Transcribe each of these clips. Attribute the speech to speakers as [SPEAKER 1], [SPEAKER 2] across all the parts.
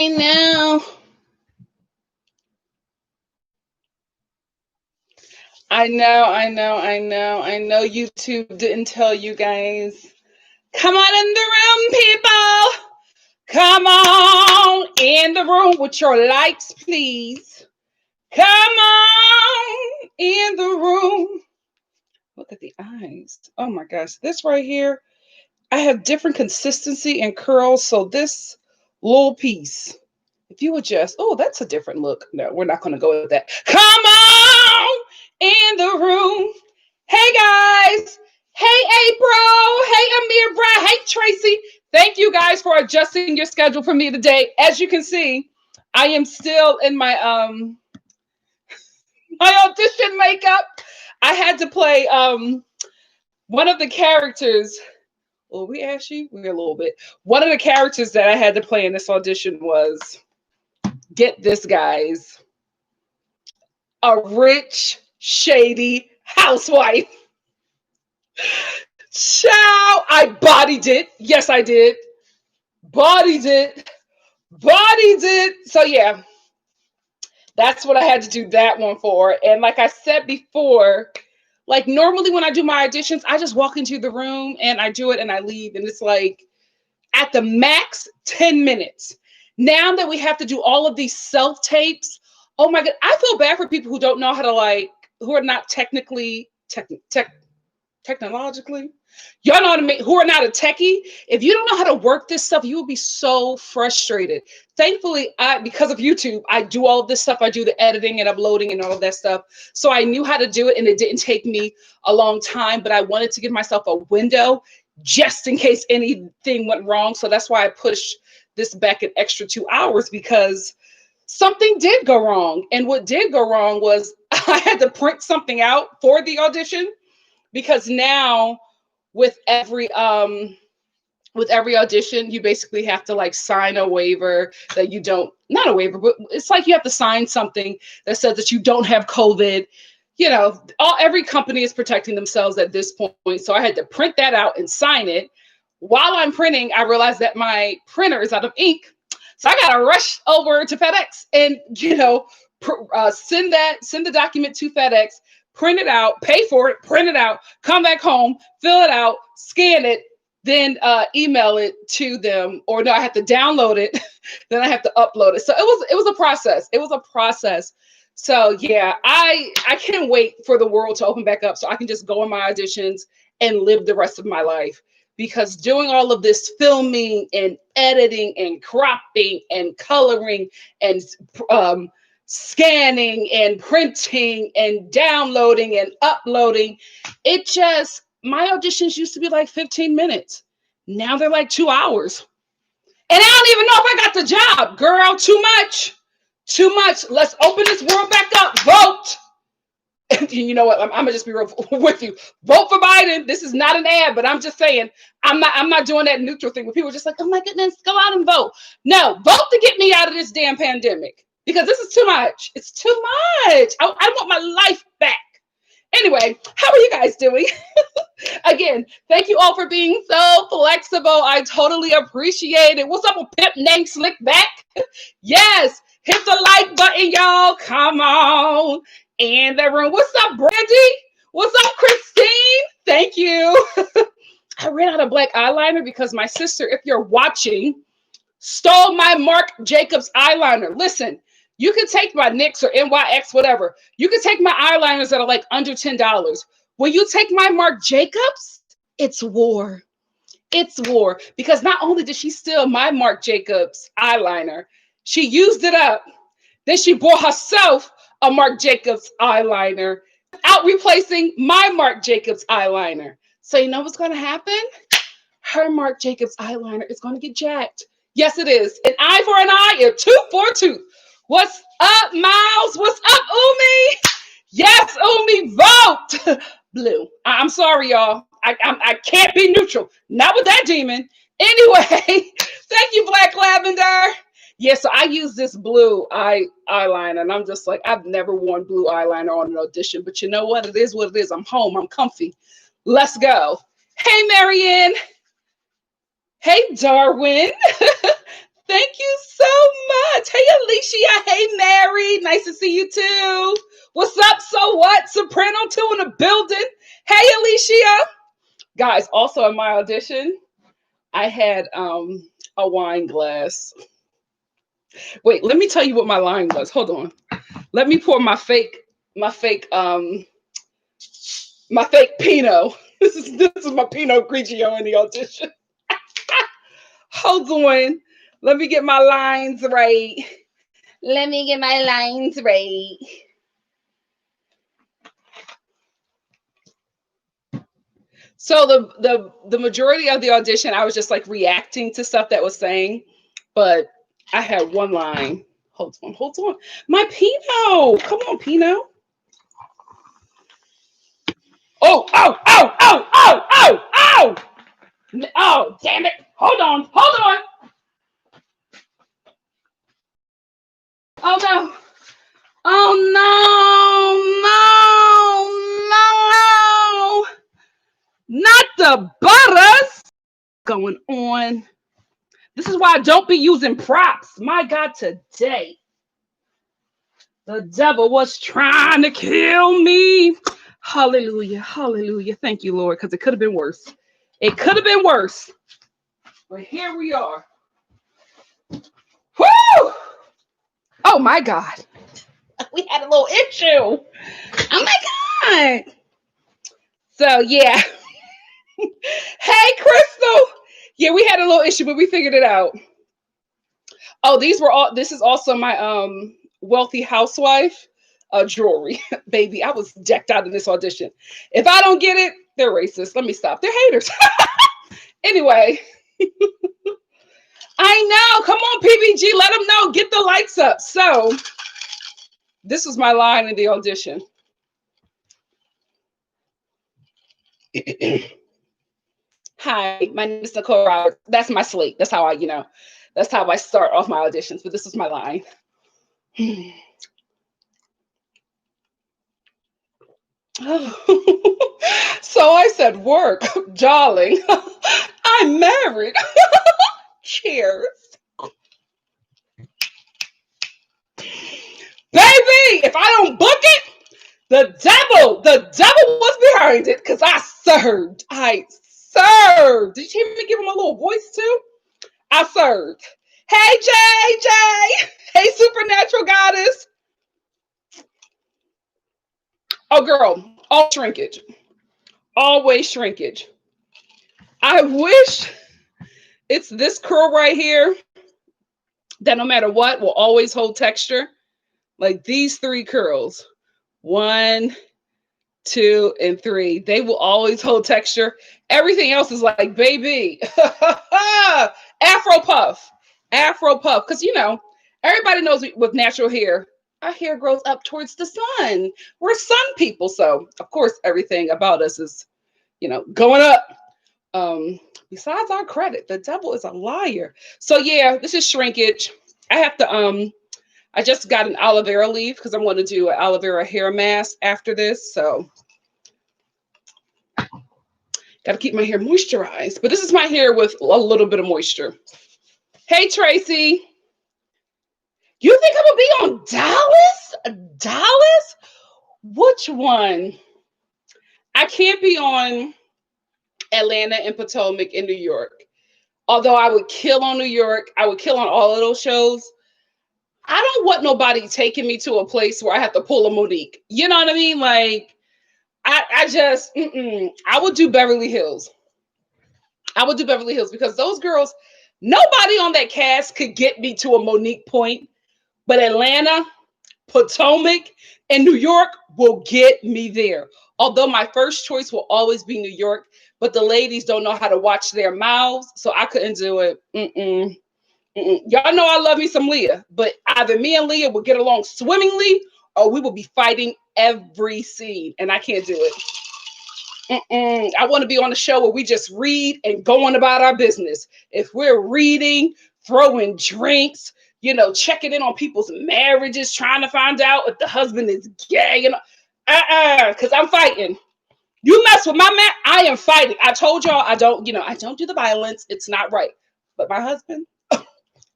[SPEAKER 1] Now, I know YouTube didn't tell you guys. Come on in the room, people. Come on in the room with your lights, please. Come on in the room. Look at the eyes. Oh my gosh, this right here, I have different consistency and curls. So this little piece, if you adjust, oh, that's a different look. No, we're not going to go with that. Come on in the room. Hey guys. Hey April. Hey Amir Brad. Hey Tracy. Thank you guys for adjusting your schedule for me today. As you can see, I am still in my my audition makeup. I had to play one of the characters. Well, we actually we're a little bit. One of the characters that I had to play in this audition was, get this, guys, a rich, shady housewife. Child, I bodied it. Yes, I did. Bodied it. Bodied it. So yeah, that's what I had to do that one for. And like I said before, like normally when I do my auditions, I just walk into the room and I do it and I leave. And it's like at the max 10 minutes. Now that we have to do all of these self tapes, oh my God, I feel bad for people who don't know how to, like, who are not technically, technologically, y'all know what I mean, who are not a techie. If you don't know how to work this stuff, you will be so frustrated. Thankfully, because of YouTube, I do all of this stuff. I do the editing and uploading and all of that stuff. So I knew how to do it and it didn't take me a long time, but I wanted to give myself a window just in case anything went wrong. So that's why I pushed this back an extra 2 hours, because something did go wrong. And what did go wrong was I had to print something out for the audition, because now with every audition, you basically have to like sign a waiver that you don't, not a waiver, but it's like you have to sign something that says that you don't have COVID. You know, every company is protecting themselves at this point. So I had to print that out and sign it. While I'm printing, I realized that my printer is out of ink. So I got to rush over to FedEx and, send the document to FedEx, print it out, pay for it, print it out, come back home, fill it out, scan it, then email it to them. Or no, I have to download it, then I have to upload it. So it was a process. It was a process. So yeah, I can't wait for the world to open back up so I can just go on my auditions and live the rest of my life. Because doing all of this filming and editing and cropping and coloring and scanning and printing and downloading and uploading, my auditions used to be like 15 minutes. Now they're like 2 hours. And I don't even know if I got the job, girl. Too much. Too much. Let's open this world back up. Vote. You know what? I'm gonna just be real with you. Vote for Biden. This is not an ad, but I'm just saying I'm not doing that neutral thing where people are just like, oh my goodness, go out and vote. No, vote to get me out of this damn pandemic, because this is too much. It's too much. I want my life back. Anyway, how are you guys doing? Again, thank you all for being so flexible. I totally appreciate it. What's up with Pimp Name Slick Back? Yes, hit the like button, y'all. Come on in the room. What's up, Brandy? What's up, Christine? Thank you. I ran out of black eyeliner because my sister, if you're watching, stole my Marc Jacobs eyeliner. Listen, you can take my NYX or NYX, whatever. You can take my eyeliners that are like under $10. When you take my Marc Jacobs, it's war. It's war. Because not only did she steal my Marc Jacobs eyeliner, she used it up. Then she bought herself a Marc Jacobs eyeliner without replacing my Marc Jacobs eyeliner. So you know what's going to happen? Her Marc Jacobs eyeliner is going to get jacked. Yes, it is. An eye for an eye, a tooth for a tooth. What's up, Miles? What's up, Umi? Yes, Umi, vote. Blue. I'm sorry, y'all. I can't be neutral. Not with that demon. Anyway, thank you, Black Lavender. Yeah, so I use this blue eyeliner, and I'm just like, I've never worn blue eyeliner on an audition, but you know what? It is what it is. I'm home. I'm comfy. Let's go. Hey, Marianne. Hey, Darwin. Thank you so much. Hey, Alicia. Hey, Mary. Nice to see you too. What's up? So what? Soprano 2 in the building. Hey, Alicia. Guys, also in my audition, I had a wine glass. Wait, let me tell you what my line was. Hold on. Let me pour my fake Pinot. This is my Pinot Grigio in the audition. Hold on. Let me get my lines right. Let me get my lines right. So the majority of the audition, I was just like reacting to stuff that was saying, but I had one line. Hold on. My Pinot. Come on, Pinot. Oh. Oh, damn it. Hold on. Oh no. Oh no. Not the butters going on. This is why I don't be using props. My God, today. The devil was trying to kill me. Hallelujah. Hallelujah. Thank you, Lord, because it could have been worse. It could have been worse. But here we are. Woo! Oh my God. We had a little issue. Oh my God. So yeah. Hey, Crystal. Yeah, we had a little issue, but we figured it out. Oh, this is also my wealthy housewife jewelry. Baby, I was decked out in this audition. If I don't get it, they're racist. Let me stop. They're haters. Anyway. I know. Come on, PBG. Let them know. Get the likes up. So this was my line in the audition. Hi, my name is Nicole Roberts. That's my slate. That's how I start off my auditions. But this is my line. So I said, work, darling. I'm married. Cheers. Baby, if I don't book it, the devil was behind it because I served. Did you even give him a little voice too? I served. Hey, JJ. Hey, supernatural goddess. Oh, girl, all shrinkage. Always shrinkage. I wish it's this curl right here that no matter what will always hold texture. Like these 3 curls, 1, 2, and 3, they will always hold texture. Everything else is like, baby, Afro puff. Because, everybody knows with natural hair, our hair grows up towards the sun. We're sun people. So, of course, everything about us is, going up. Besides our credit, the devil is a liar. So, yeah, this is shrinkage. I have to, I just got an aloe vera leaf because I'm going to do an aloe vera hair mask after this. So got to keep my hair moisturized. But this is my hair with a little bit of moisture. Hey, Tracy. You think I'm going to be on Dallas? Which one? I can't be on Atlanta and Potomac in New York. Although I would kill on New York. I would kill on all of those shows. I don't want nobody taking me to a place where I have to pull a Monique. You know what I mean? Like, I would do Beverly Hills. I would do Beverly Hills because those girls, nobody on that cast could get me to a Monique point, but Atlanta, Potomac, and New York will get me there. Although my first choice will always be New York, but the ladies don't know how to watch their mouths, so I couldn't do it. Y'all know I love me some Leah, but either me and Leah will get along swimmingly or we will be fighting every scene, and I can't do it. I want to be on a show where we just read and go on about our business. If we're reading, throwing drinks, checking in on people's marriages, trying to find out if the husband is gay, because I'm fighting. You mess with my man, I am fighting. I told y'all I don't do the violence. It's not right. But my husband,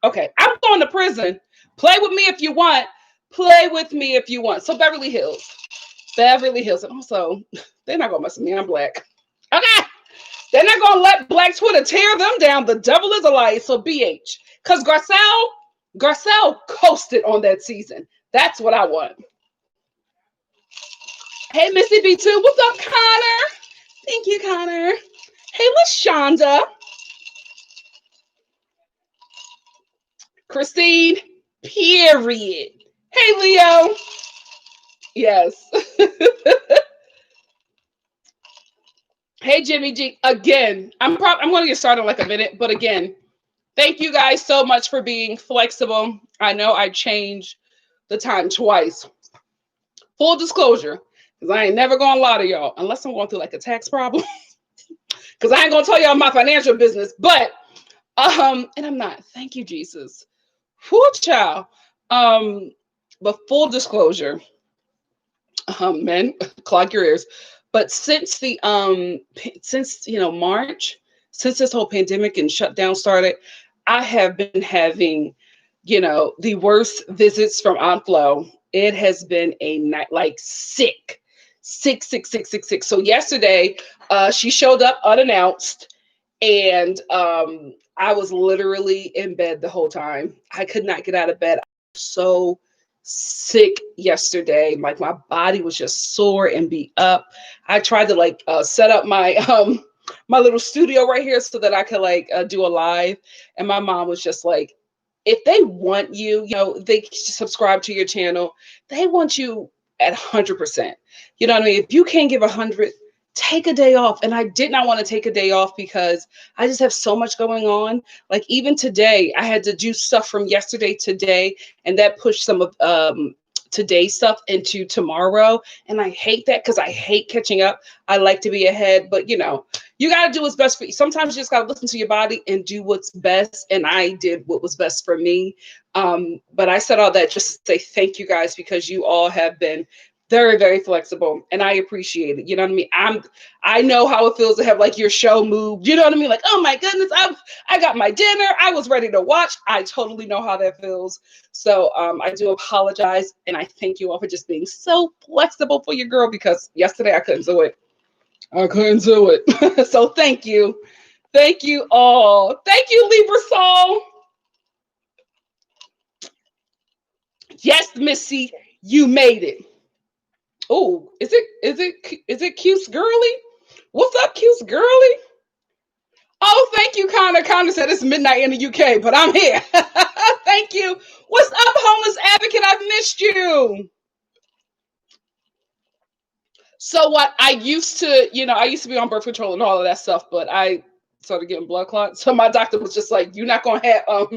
[SPEAKER 1] Okay, I'm going to prison. Play with me if you want. Play with me if you want. So Beverly Hills. Beverly Hills. And also, they're not going to mess with me. I'm black. Okay. They're not going to let Black Twitter tear them down. The devil is a lie. So BH. Because Garcelle coasted on that season. That's what I want. Hey, Missy B2. What's up, Connor? Thank you, Connor. Hey, LaShonda. Christine. Period. Hey, Leo. Yes. Hey, Jimmy G. Again, I'm going to get started in like a minute, but again, thank you guys so much for being flexible. I know I changed the time twice. Full disclosure, because I ain't never going to lie to y'all, unless I'm going through like a tax problem, because I ain't going to tell y'all my financial business, but, and I'm not. Thank you, Jesus. Whoo, child. But full disclosure, men, clog your ears. But since the March, since this whole pandemic and shutdown started, I have been having, the worst visits from Aunt Flo. It has been a night like sick. So yesterday, she showed up unannounced, and I was literally in bed the whole time. I could not get out of bed. I was so sick yesterday. Like my body was just sore and beat up. I tried to set up my my little studio right here so that I could do a live, and my mom was just like, if they want you, they subscribe to your channel, they want you at 100%. You know what I mean? If you can't give 100, take a day off. And I did not want to take a day off because I just have so much going on. Like even today, I had to do stuff from yesterday today, and that pushed some of today's stuff into tomorrow. And I hate that because I hate catching up. I like to be ahead, but you got to do what's best for you. Sometimes you just got to listen to your body and do what's best. And I did what was best for me. But I said all that just to say thank you guys, because you all have been very, very flexible, and I appreciate it. You know what I mean? I know how it feels to have your show moved. You know what I mean? Like, oh my goodness, I got my dinner. I was ready to watch. I totally know how that feels. So I do apologize, and I thank you all for just being so flexible for your girl, because yesterday I couldn't do it. So thank you. Thank you all. Thank you, Libra Soul. Yes, Missy, you made it. Oh, is it Cute Girly? What's up, Cute Girly? Oh, thank you, Connor. Connor said it's midnight in the UK, but I'm here. Thank you. What's up, homeless advocate? I've missed you. So what? I used to be on birth control and all of that stuff, but I started getting blood clots. So my doctor was just like, "You're not gonna have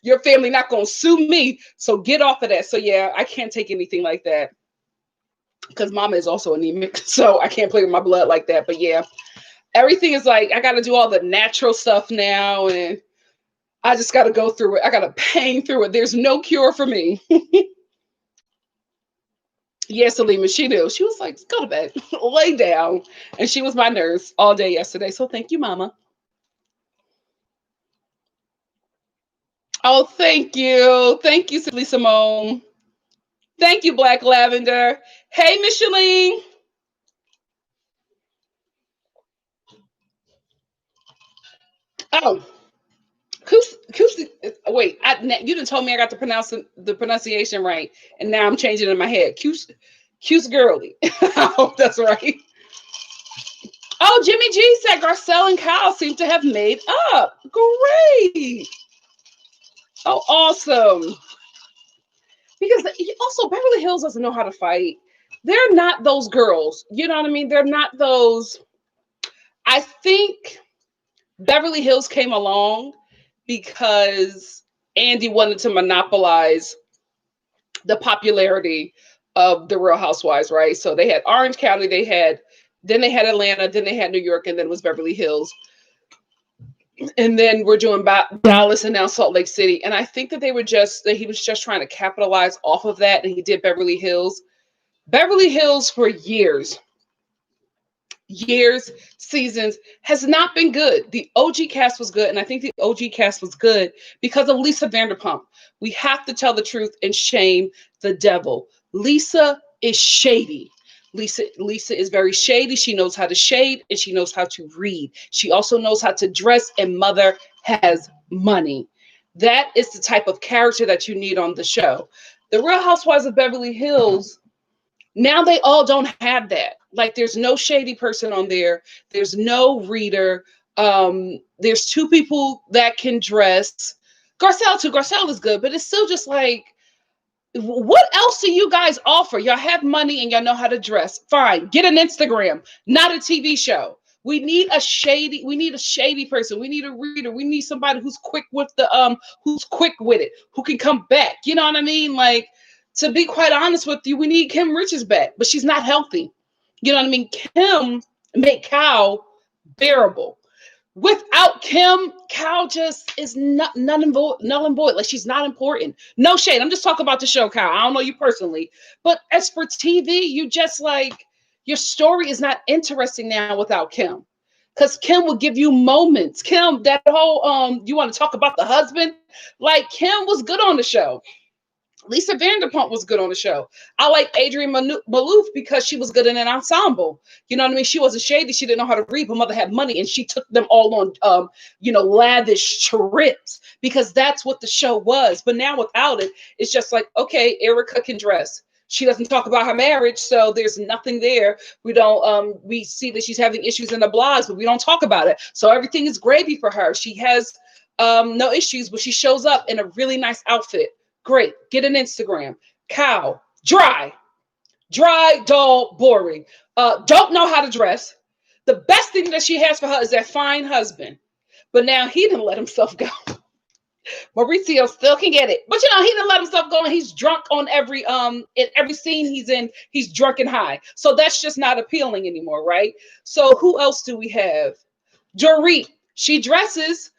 [SPEAKER 1] your family not gonna sue me, so get off of that." So yeah, I can't take anything like that, because mama is also anemic, so I can't play with my blood like that. But yeah, everything is I got to do all the natural stuff now, and I just got to go through it. I got to pain through it. There's no cure for me. Yes, Alima, she knew. She was like, go to bed, lay down. And she was my nurse all day yesterday. So thank you, mama. Oh, thank you. Thank you, Silly Simone. Thank you, Black Lavender. Hey, Micheline. Oh, wait, you didn't told me I got the pronunciation right, and now I'm changing it in my head. Cute Girly. I hope that's right. Oh, Jimmy G said Garcelle and Kyle seem to have made up. Great. Oh, awesome. Because also Beverly Hills doesn't know how to fight. They're not those girls. You know what I mean? They're not those. I think Beverly Hills came along because Andy wanted to monopolize the popularity of the Real Housewives, right? So they had Orange County, then they had Atlanta, then they had New York, and then it was Beverly Hills. And then we're doing Dallas and now Salt Lake City. And I think that he was just trying to capitalize off of that. And he did Beverly Hills. Beverly Hills for years years, seasons, has not been good. The OG cast was good, and I think the OG cast was good because of Lisa Vanderpump. We have to tell the truth and shame the devil. Lisa is shady. Lisa is very shady. She knows how to shade and she knows how to read. She also knows how to dress, and mother has money. That is the type of character that you need on the show. The Real Housewives of Beverly Hills, now they all don't have that. Like there's no shady person on there. There's no reader. There's two people that can dress. Garcelle too. Garcelle is good, but it's still just like, what else do you guys offer? Y'all have money and y'all know how to dress. Fine. Get an Instagram, not a TV show. We need a shady person. We need a reader. We need somebody who's quick with who's quick with it, who can come back. You know what I mean? Like, to be quite honest with you, we need Kim Richards back, but she's not healthy. You know what I mean? Kim made Cal bearable. Without Kim, Cal just is null and void. Like, she's not important. No shade. I'm just talking about the show, Cal. I don't know you personally. But as for TV, you just like, your story is not interesting now without Kim. Because Kim will give you moments. Kim, that whole, you want to talk about the husband? Like, Kim was good on the show. Lisa Vanderpump was good on the show. I like Adrienne Maloof because she was good in an ensemble. You know what I mean? She wasn't shady. She didn't know how to read, but mother had money, and she took them all on, lavish trips because that's what the show was. But now without it, it's just like, okay, Erica can dress. She doesn't talk about her marriage, so there's nothing there. We don't. We see that she's having issues in the blogs, but we don't talk about it. So everything is gravy for her. She has no issues, but she shows up in a really nice outfit. Great. Get an Instagram. Cow. Dry, dull, boring. Don't know how to dress. The best thing that she has for her is that fine husband. But now he didn't let himself go. Mauricio still can get it. But he didn't let himself go, and he's drunk on in every scene he's in, he's drunk and high. So that's just not appealing anymore, right? So who else do we have? Dorit. She dresses.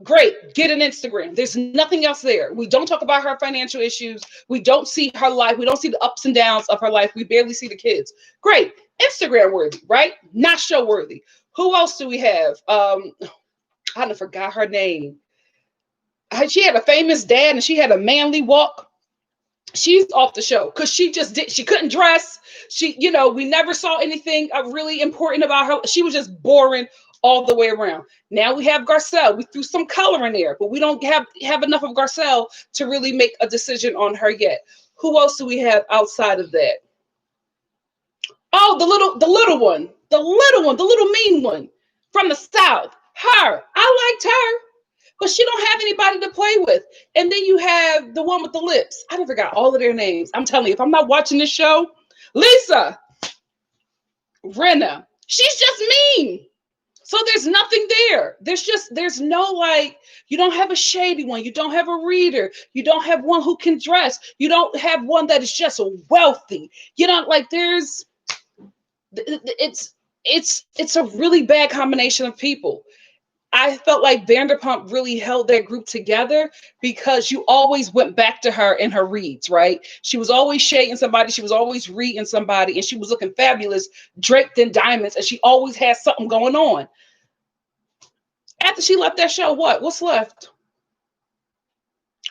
[SPEAKER 1] Great. Get an Instagram. There's nothing else there. We don't talk about her financial issues. We don't see her life. We don't see the ups and downs of her life. We barely see the kids. Great. Instagram worthy, right? Not show worthy. Who else do we have? I forgot her name. She had a famous dad and she had a manly walk. She's off the show because she couldn't dress. We never saw anything really important about her. She was just boring all the way around. Now we have Garcelle. We threw some color in there, but we don't have enough of Garcelle to really make a decision on her yet. Who else do we have outside of that? Oh, the little one, the little mean one from the South. Her. I liked her, but she don't have anybody to play with. And then you have the one with the lips. I forgot all of their names. I'm telling you, if I'm not watching this show, Lisa Rinna, she's just mean. So there's nothing there. There's no, like, you don't have a shady one. You don't have a reader. You don't have one who can dress. You don't have one that is just wealthy. It's a really bad combination of people. I felt like Vanderpump really held that group together because you always went back to her in her reads, right? She was always shading somebody. She was always reading somebody, and she was looking fabulous, draped in diamonds, and she always had something going on. After she left that show, what's left?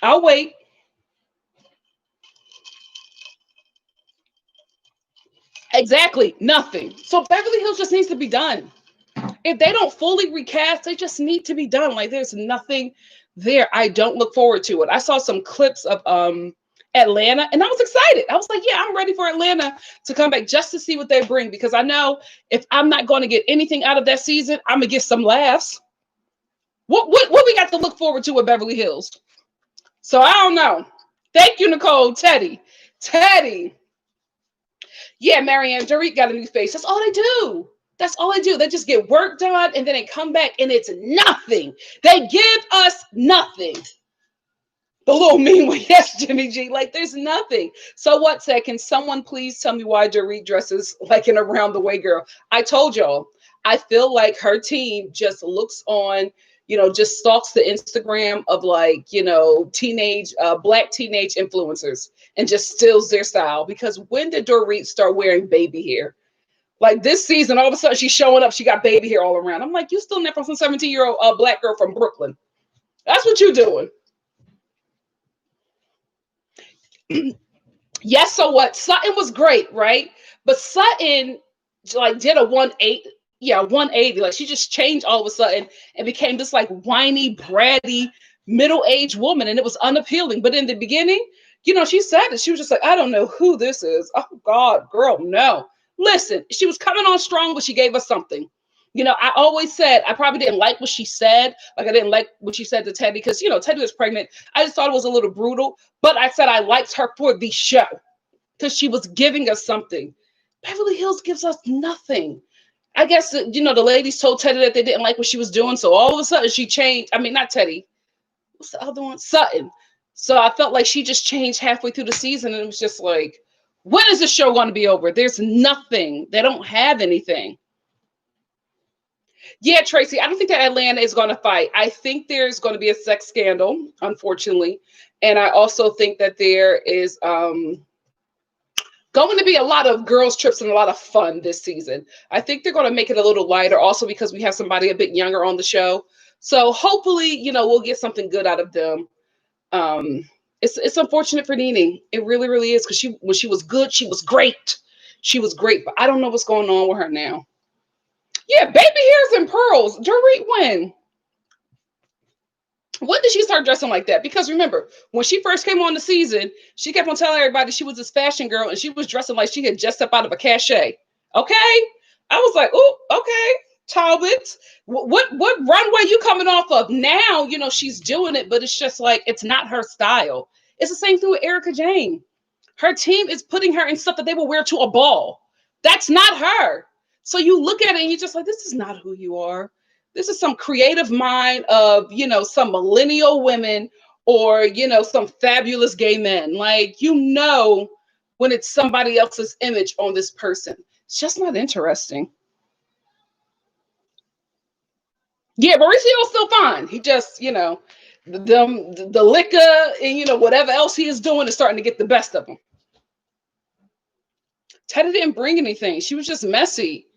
[SPEAKER 1] I'll wait. Exactly, nothing. So Beverly Hills just needs to be done. If they don't fully recast, they just need to be done. Like, there's nothing there. I don't look forward to it. I saw some clips of Atlanta, and I was excited. I was like, yeah, I'm ready for Atlanta to come back just to see what they bring, because I know if I'm not going to get anything out of that season, I'm gonna get some laughs. What we got to look forward to with Beverly Hills? So I don't know. Thank you, Nicole. Teddy. Yeah, Marianne, Dorit got a new face. That's all they do. They just get work done, and then they come back, and it's nothing. They give us nothing. The little mean one, yes, Jimmy G. Like, there's nothing. So what, said, can someone please tell me why Dorit dresses like an around the way girl? I told y'all, I feel like her team just looks on, just stalks the Instagram of, like, teenage, Black teenage influencers and just steals their style. Because when did Dorit start wearing baby hair? Like this season, all of a sudden she's showing up. She got baby hair all around. I'm like, you still never some 17-year-old black girl from Brooklyn. That's what you're doing. Yes, so what? Sutton was great, right? But Sutton like did a 180, yeah, 180. Like she just changed all of a sudden and became this like whiny, bratty, middle-aged woman, and it was unappealing. But in the beginning, she said it. She was just like, I don't know who this is. Oh God, girl, no. Listen, she was coming on strong, but she gave us something. I always said I probably didn't like what she said. Like I didn't like what she said to Teddy because Teddy was pregnant. I just thought it was a little brutal. But I said I liked her for the show because she was giving us something. Beverly Hills gives us nothing. I guess the ladies told Teddy that they didn't like what she was doing, so all of a sudden she changed. I mean, not Teddy. What's the other one? Sutton. So I felt like she just changed halfway through the season, and it was just like, when is the show going to be over? There's nothing. They don't have anything. Yeah, Tracy, I don't think that Atlanta is going to fight. I think there's going to be a sex scandal, unfortunately. And I also think that there is going to be a lot of girls' trips and a lot of fun this season. I think they're going to make it a little lighter also because we have somebody a bit younger on the show. So hopefully, we'll get something good out of them. It's unfortunate for NeNe. It really, really is because when she was good, she was great. She was great, but I don't know what's going on with her now. Yeah, baby hairs and pearls. Dorit, when did she start dressing like that? Because remember, when she first came on the season, she kept on telling everybody she was this fashion girl and she was dressing like she had just stepped out of a cachet. Okay? I was like, oh, okay, Talbot. What runway you coming off of? Now, she's doing it, but it's just like, it's not her style. It's the same thing with Erica Jane. Her team is putting her in stuff that they will wear to a ball. That's not her. So you look at it and you're just like, this is not who you are. This is some creative mind of, some millennial women or, some fabulous gay men. Like, when it's somebody else's image on this person. It's just not interesting. Yeah, Mauricio's still fine. He just, the liquor and, whatever else he is doing is starting to get the best of him. Teddy didn't bring anything. She was just messy.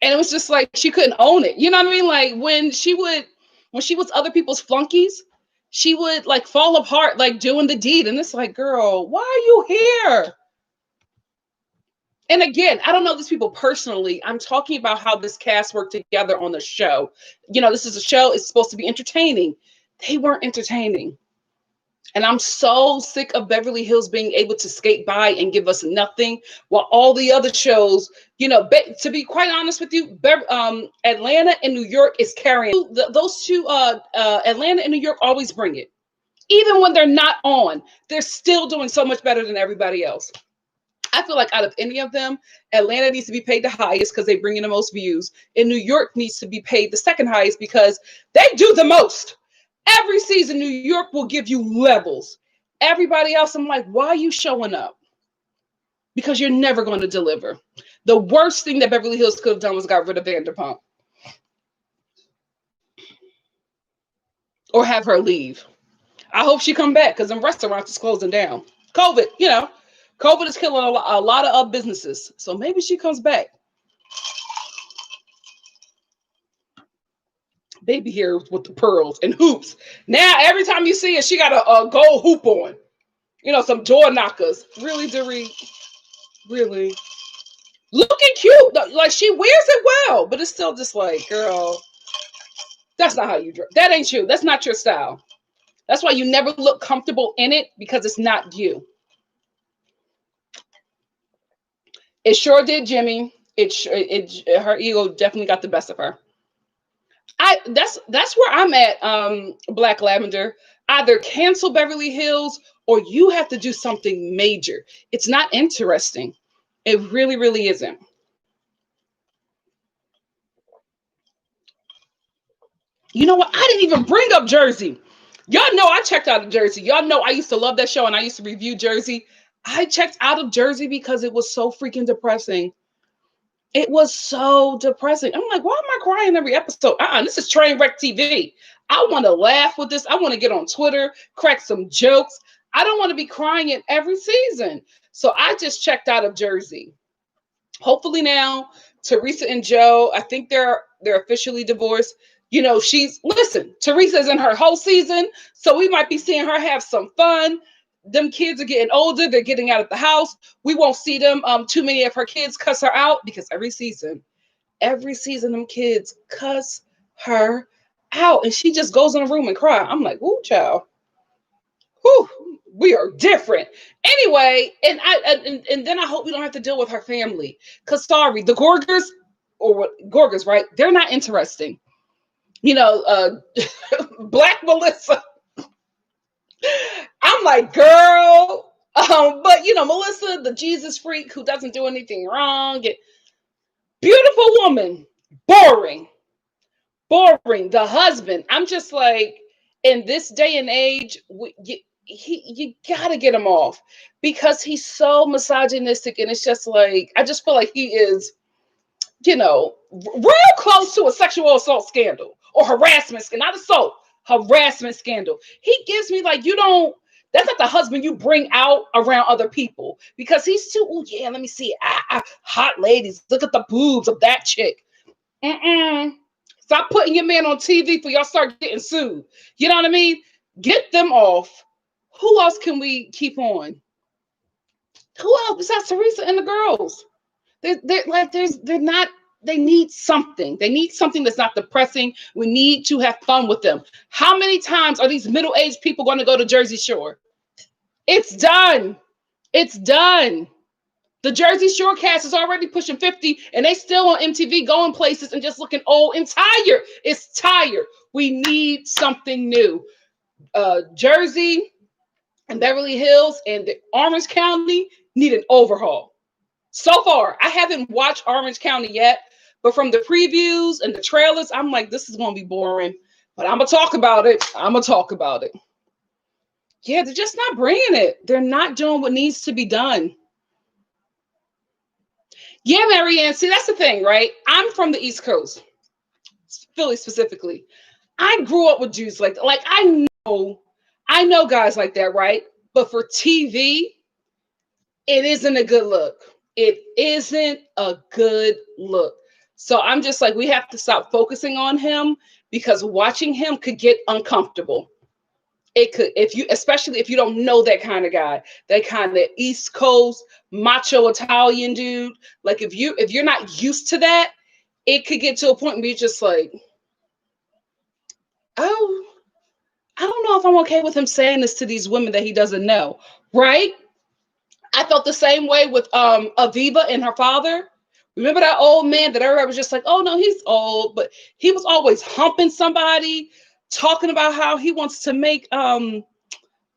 [SPEAKER 1] And it was just like she couldn't own it. You know what I mean? Like when she was other people's flunkies, she would like fall apart like doing the deed. And it's like, girl, why are you here? And again, I don't know these people personally. I'm talking about how this cast worked together on the show. This is a show. It's supposed to be entertaining. They weren't entertaining. And I'm so sick of Beverly Hills being able to skate by and give us nothing while all the other shows, to be quite honest with you, Atlanta and New York is carrying. Those two, Atlanta and New York always bring it. Even when they're not on, they're still doing so much better than everybody else. I feel like out of any of them, Atlanta needs to be paid the highest because they bring in the most views. And New York needs to be paid the second highest because they do the most. Every season, New York will give you levels. Everybody else, I'm like, why are you showing up? Because you're never going to deliver. The worst thing that Beverly Hills could have done was got rid of Vanderpump. Or have her leave. I hope she come back because them restaurants is closing down. COVID, COVID is killing a lot of businesses. So maybe she comes back. Baby hair with the pearls and hoops. Now, every time you see it, she got a gold hoop on. Some door knockers. Really, Dorit? Really? Looking cute. Like, she wears it well, but it's still just like, girl, that's not how you dress. That ain't you. That's not your style. That's why you never look comfortable in it because it's not you. It sure did, Jimmy. Her ego definitely got the best of her. That's where I'm at, Black Lavender. Either cancel Beverly Hills or you have to do something major. It's not interesting. It really, really isn't. You know what? I didn't even bring up Jersey. Y'all know I checked out of Jersey. Y'all know I used to love that show and I used to review Jersey. I checked out of Jersey because it was so freaking depressing. It was so depressing. I'm like, why am I crying every episode? This is train wreck TV. I want to laugh with this. I want to get on Twitter, crack some jokes. I don't want to be crying in every season. So I just checked out of Jersey. Hopefully now, Teresa and Joe, I think they're officially divorced. You know, listen, Teresa's in her whole season, so we might be seeing her have some fun. Them kids are getting older, they're getting out of the house. We won't see them too many of her kids cuss her out, because every season them kids cuss her out, and she just goes in a room and cry. I'm like, ooh, child. Whew, we are different. Anyway, and then I hope we don't have to deal with her family. Cause sorry, the Gorgas, or what Gorgas, right? They're not interesting. You know, Black Melissa. I'm like, girl. But you know, Melissa, the Jesus freak who doesn't do anything wrong. Beautiful woman. Boring. The husband. I'm just like, in this day and age, you gotta get him off, because he's so misogynistic, and it's just like, I just feel like he is, you know, real close to a sexual assault scandal, or harassment, not assault, harassment scandal. He gives me like, that's not the husband you bring out around other people, because he's too, oh yeah, let me see, hot ladies, look at the boobs of that chick. Stop putting your man on TV for y'all start getting sued. You know what I mean? Get them off. Who else can we keep on? Who else besides Teresa and the girls? They're not. They need something. They need something that's not depressing. We need to have fun with them. How many times are these middle-aged people going to go to Jersey Shore? It's done. It's done. The Jersey Shore cast is already pushing 50, and they still on MTV going places and just looking old and tired. It's tired. We need something new. Jersey and Beverly Hills and the Orange County need an overhaul. So far, I haven't watched Orange County yet, but from the previews and the trailers, I'm like, this is going to be boring. But I'm going to talk about it. Yeah, they're just not bringing it. They're not doing what needs to be done. Yeah, Marianne. See, that's the thing, right? I'm from the East Coast, Philly specifically. I grew up with Jews like I know guys like that, right? But for TV, it isn't a good look. It isn't a good look. So I'm just like, we have to stop focusing on him, because watching him could get uncomfortable. It could, especially if you don't know that kind of guy, that kind of East Coast macho Italian dude. Like if you're not used to that, it could get to a point where you're just like, oh, I don't know if I'm okay with him saying this to these women that he doesn't know, right? I felt the same way with Aviva and her father. Remember that old man that everybody was just like, oh no, he's old, but he was always humping somebody, talking about how he wants to make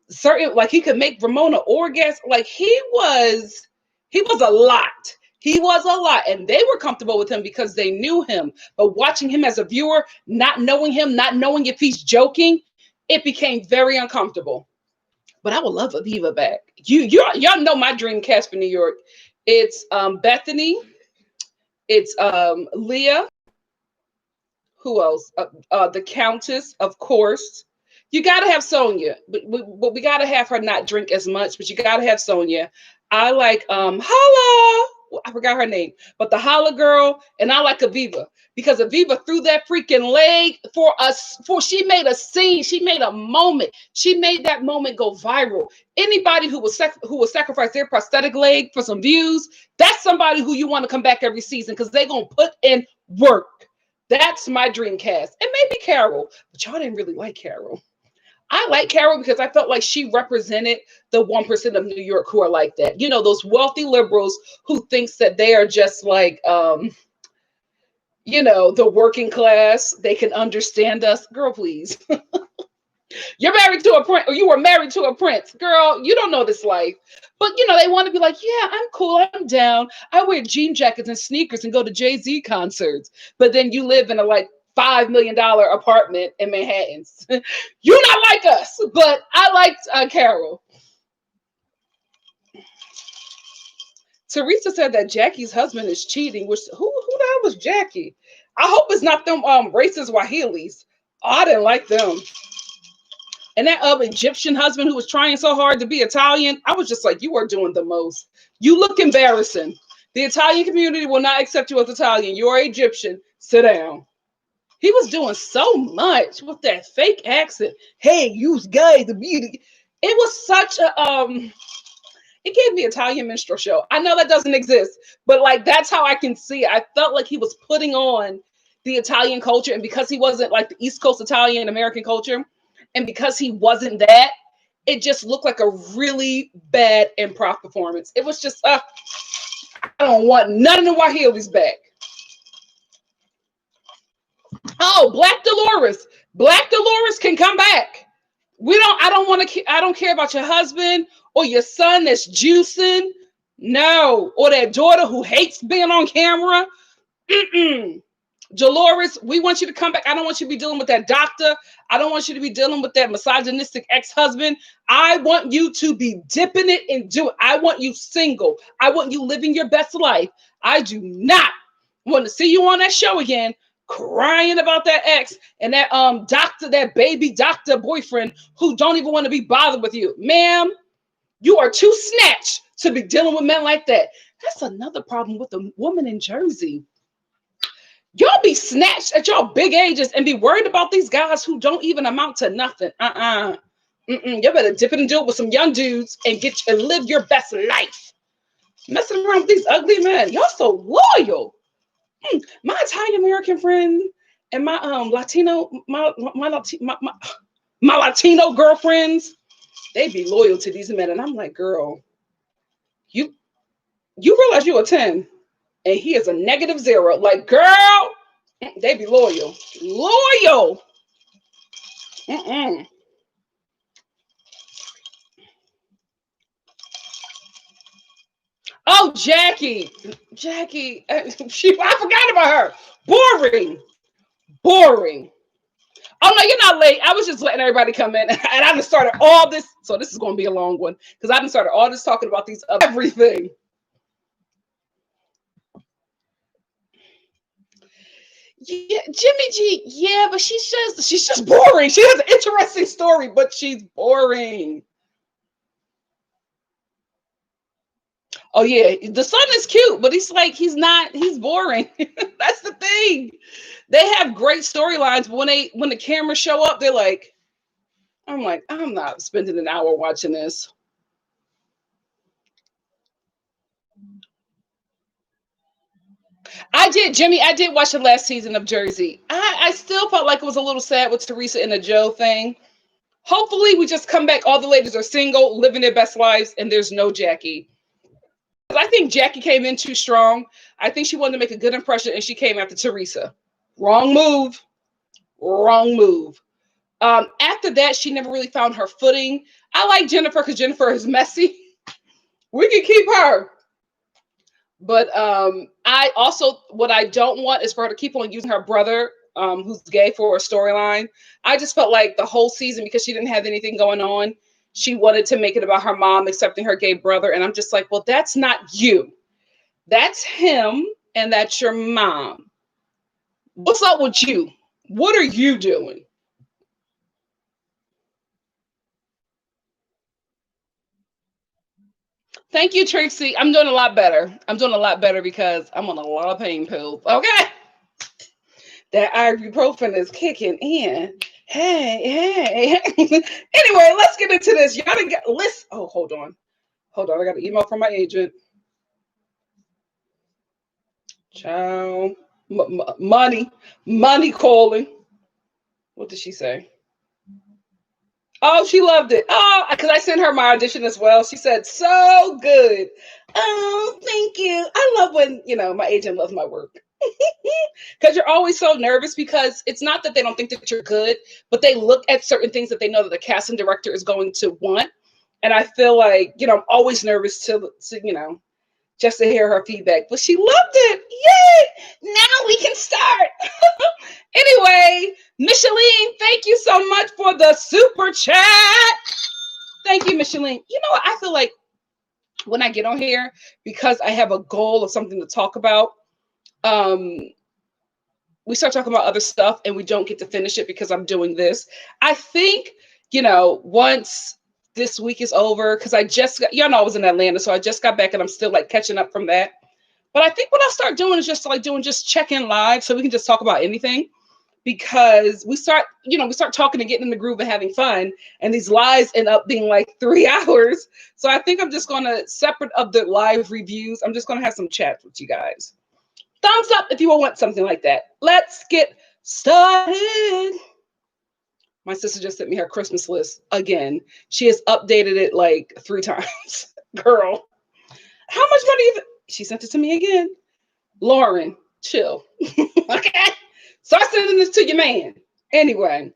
[SPEAKER 1] certain, like he could make Ramona orgasm. Like he was a lot. He was a lot, and they were comfortable with him because they knew him. But watching him as a viewer, not knowing him, not knowing if he's joking, it became very uncomfortable. But I would love Aviva back. Y'all know my dream cast for New York. It's Bethany. It's Leah. Who else? The Countess, of course. You got to have Sonia, but we got to have her not drink as much. But you got to have Sonia. I like Holla. I forgot her name, but the Holla girl, and I like Aviva, because Aviva threw that freaking leg for us. She made a scene. She made a moment. She made that moment go viral. Anybody who will sacrifice their prosthetic leg for some views, that's somebody who you want to come back every season, because they're gonna put in work. That's my dream cast, and maybe Carol, but y'all didn't really like Carol. I like Carol because I felt like she represented the 1% of New York who are like that. You know, those wealthy liberals who thinks that they are just like, you know, the working class. They can understand us. Girl, please. You're married to a prince, or you were married to a prince. Girl, you don't know this life. But, you know, they want to be like, yeah, I'm cool. I'm down. I wear jean jackets and sneakers and go to Jay-Z concerts. But then you live in a like $5 million apartment in Manhattan. You're not like us, but I liked Carol. Teresa said that Jackie's husband is cheating. Which who the hell was Jackie? I hope it's not them racist Wahilis. Oh, I didn't like them. And that Egyptian husband who was trying so hard to be Italian, I was just like, you are doing the most. You look embarrassing, The Italian community will not accept you as Italian. You're Egyptian. Sit down. He was doing so much with that fake accent. Hey, you guys, the beauty. It was such a it gave me Italian minstrel show. I know that doesn't exist, but like that's how I can see it. I felt like he was putting on the Italian culture, and because he wasn't like the East Coast Italian American culture, and because he wasn't that, it just looked like a really bad improv performance. It was just I don't want none of the Wahilis back. Oh, Black Dolores. Black Dolores can come back. I don't care about your husband or your son that's juicing. No. Or that daughter who hates being on camera. Dolores, we want you to come back. I don't want you to be dealing with that doctor. I don't want you to be dealing with that misogynistic ex-husband. I want you to be dipping it and do it. I want you single. I want you living your best life. I do not want to see you on that show again crying about that ex and that doctor, that baby doctor boyfriend who don't even want to be bothered with you. Ma'am, you are too snatched to be dealing with men like that. That's another problem with the woman in Jersey. Y'all be snatched at y'all big ages and be worried about these guys who don't even amount to nothing. You better dip it and do it with some young dudes and live your best life. Messing around with these ugly men. Y'all so loyal. My Italian American friend and my Latino Latino girlfriends, they be loyal to these men, and I'm like, girl, you realize you're a 10 and he is a -0. Like, girl, they be loyal. Oh, Jackie, I forgot about her. Boring. Oh no, you're not late. I was just letting everybody come in, and I just started all this. So this is going to be a long one because I just started all this talking about these everything. Yeah, Jimmy G. Yeah, but she's just boring. She has an interesting story, but she's boring. Oh yeah, the son is cute, but he's boring. That's the thing. They have great storylines, but when the cameras show up, they're like, I'm not spending an hour watching this. I did watch the last season of Jersey. I still felt like it was a little sad with Teresa and the Joe thing. Hopefully we just come back, all the ladies are single, living their best lives, and there's no Jackie. I think Jackie came in too strong. I think she wanted to make a good impression, and she came after Teresa. Wrong move. After that, she never really found her footing. I like Jennifer because Jennifer is messy. We can keep her. But what I don't want is for her to keep on using her brother, who's gay, for a storyline. I just felt like the whole season, because she didn't have anything going on, she wanted to make it about her mom accepting her gay brother. And I'm just like, well, that's not you. That's him, and that's your mom. What's up with you? What are you doing? Thank you, Tracy. I'm doing a lot better. Because I'm on a lot of pain pills. Okay. That ibuprofen is kicking in. Hey. Anyway, let's get into this. Y'all didn't get list. Oh, hold on. I got an email from my agent. Ciao. Money calling. What did she say? Oh, she loved it. Oh, because I sent her my audition as well. She said, so good. Oh, thank you. I love when, my agent loves my work. Because you're always so nervous, because it's not that they don't think that you're good, but they look at certain things that they know that the casting director is going to want. And I feel like, I'm always nervous to just to hear her feedback. But she loved it. Yay! Now we can start. Anyway, Micheline, thank you so much for the super chat. Thank you, Micheline. You know what? I feel like when I get on here, because I have a goal of something to talk about, we start talking about other stuff and we don't get to finish it because I'm doing this. I think, once this week is over, because I just got, I was in Atlanta, so I just got back and I'm still like catching up from that. But I think what I'll start doing is just check-in live so we can just talk about anything, because we start talking and getting in the groove and having fun, and these lives end up being like 3 hours. So I think I'm just gonna, separate of the live reviews, I'm just gonna have some chats with you guys. Thumbs up if you will want something like that. Let's get started. My sister just sent me her Christmas list again. She has updated it like 3 times. Girl, how much money? She sent it to me again. Lauren, chill. Okay. Start sending this to your man. Anyway.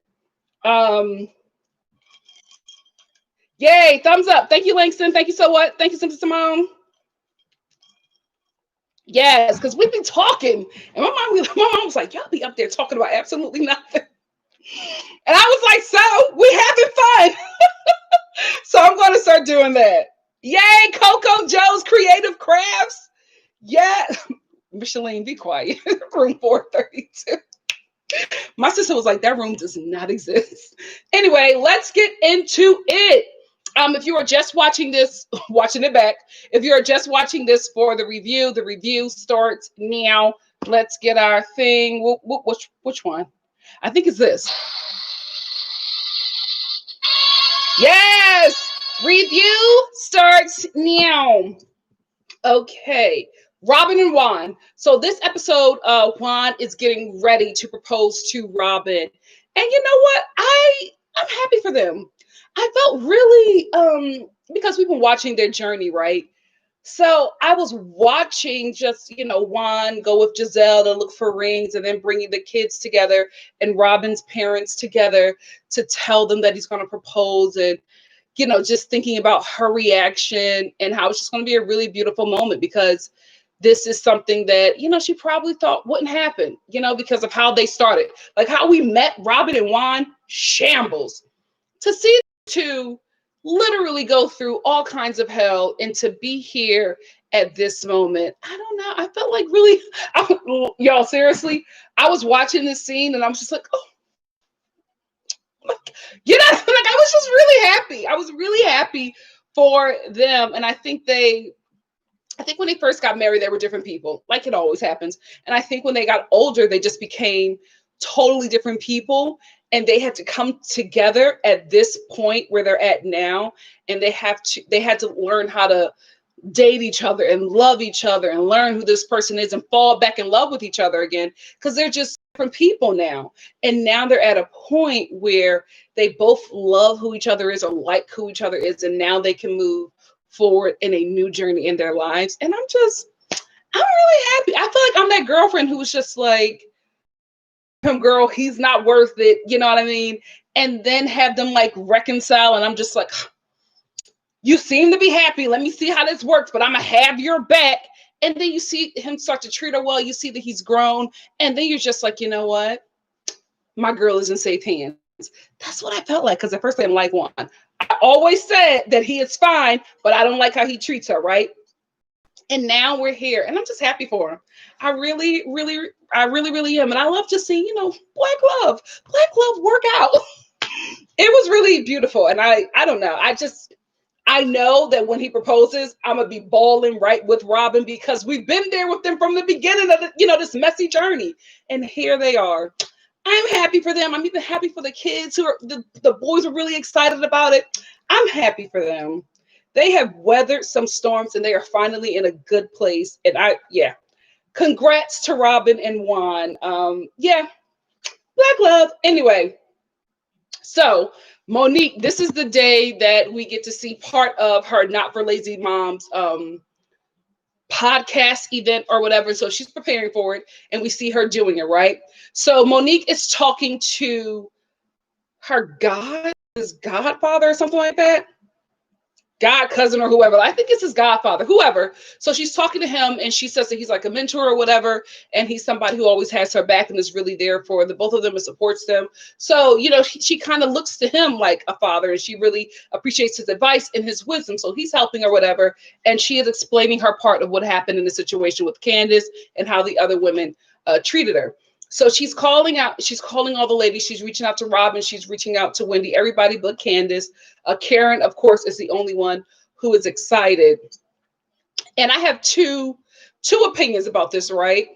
[SPEAKER 1] Yay, thumbs up. Thank you, Langston. Thank you so much. Thank you, Simone. Yes, because we've been talking. And my mom was like, y'all be up there talking about absolutely nothing. And I was like, so we having fun. So I'm going to start doing that. Yay, Coco Joe's Creative Crafts. Yeah. Micheline, be quiet. Room 432. My sister was like, that room does not exist. Anyway, let's get into it. If you are just watching this, watching it back, if you are just watching this for the review starts now. Let's get our thing. Which one? I think it's this. Yes! Review starts now. Okay. Robin and Juan. So this episode, Juan is getting ready to propose to Robin. And you know what? I'm happy for them. I felt really, because we've been watching their journey, right? So I was watching just, Juan go with Giselle to look for rings, and then bringing the kids together and Robin's parents together to tell them that he's going to propose, and just thinking about her reaction and how it's just going to be a really beautiful moment, because this is something that, she probably thought wouldn't happen, because of how they started. Like how we met Robin and Juan, shambles. To see to literally go through all kinds of hell and to be here at this moment, I don't know. I felt like really, y'all, seriously, I was watching this scene and I was just like, oh, like I was just really happy. I was really happy for them. And I think when they first got married, they were different people, like it always happens. And I think when they got older, they just became totally different people, and they had to come together at this point where they're at now. And they had to learn how to date each other and love each other and learn who this person is and fall back in love with each other again, because they're just different people now. And now they're at a point where they both love who each other is or like who each other is. And now they can move forward in a new journey in their lives. And I'm really happy. I feel like I'm that girlfriend who was just like, him, girl, he's not worth it. You know what I mean? And then have them like reconcile. And I'm just like, you seem to be happy. Let me see how this works, but I'm going to have your back. And then you see him start to treat her well. You see that he's grown. And then you're just like, you know what? My girl is in safe hands. That's what I felt like. Because at first I didn't like Juan. I always said that he is fine, but I don't like how he treats her, right? And now we're here, and I'm just happy for him. I really, really am. And I love just seeing, black love work out. It was really beautiful. And I don't know. I know that when he proposes, I'm going to be bawling right with Robin, because we've been there with them from the beginning of this messy journey. And here they are. I'm happy for them. I'm even happy for the kids the boys are really excited about it. I'm happy for them. They have weathered some storms and they are finally in a good place. And congrats to Robin and Juan. Black love. Anyway, so Monique, this is the day that we get to see part of her Not for Lazy Moms podcast event or whatever. So she's preparing for it and we see her doing it, right? So Monique is talking to her godfather or something like that. God cousin or whoever. I think it's his godfather, whoever. So she's talking to him and she says that he's like a mentor or whatever. And he's somebody who always has her back and is really there for the both of them and supports them. So, she kind of looks to him like a father, and she really appreciates his advice and his wisdom. So he's helping her, whatever. And she is explaining her part of what happened in the situation with Candace and how the other women treated her. So she's calling all the ladies. She's reaching out to Robin. She's reaching out to Wendy, everybody but Candace. Karen, of course, is the only one who is excited. And I have two two opinions about this, right?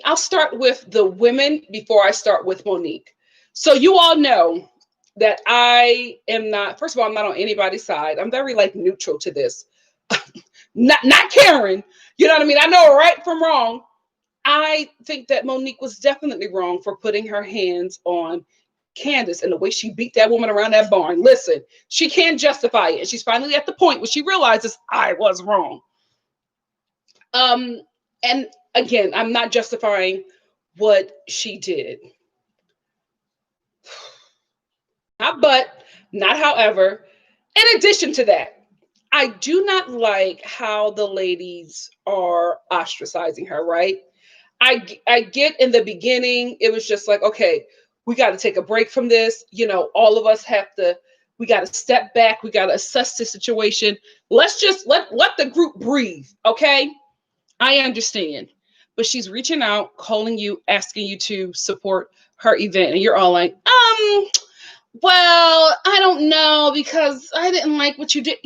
[SPEAKER 1] I'll start with the women before I start with Monique. So you all know that I am not, first of all, I'm not on anybody's side. I'm very like neutral to this. not Karen. You know what I mean? I know right from wrong. I think that Monique was definitely wrong for putting her hands on Candace and the way she beat that woman around that barn. Listen, she can't justify it. And she's finally at the point where she realizes I was wrong. And again, I'm not justifying what she did. Not but, not however. In addition to that, I do not like how the ladies are ostracizing her, right? I get in the beginning, it was just like, okay, we got to take a break from this. You know, all of us we got to step back. We got to assess the situation. Let's just let the group breathe. Okay. I understand. But she's reaching out, calling you, asking you to support her event. And you're all like, well, I don't know because I didn't like what you did.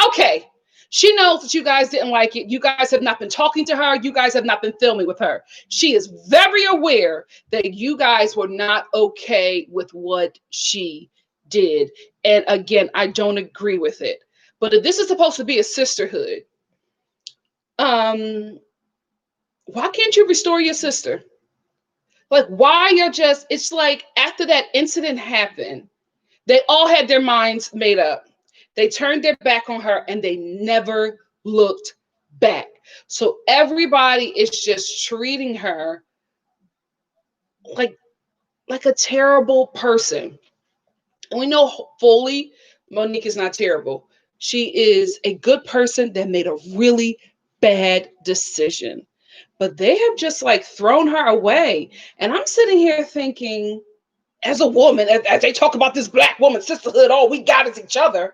[SPEAKER 1] Okay. She knows that you guys didn't like it. You guys have not been talking to her. You guys have not been filming with her. She is very aware that you guys were not okay with what she did. And again, I don't agree with it. But if this is supposed to be a sisterhood, why can't you restore your sister? Like, why it's like after that incident happened, they all had their minds made up. They turned their back on her and they never looked back. So everybody is just treating her like a terrible person. And we know fully Monique is not terrible. She is a good person that made a really bad decision. But they have just like thrown her away. And I'm sitting here thinking, as a woman, as they talk about this Black woman sisterhood, all we got is each other.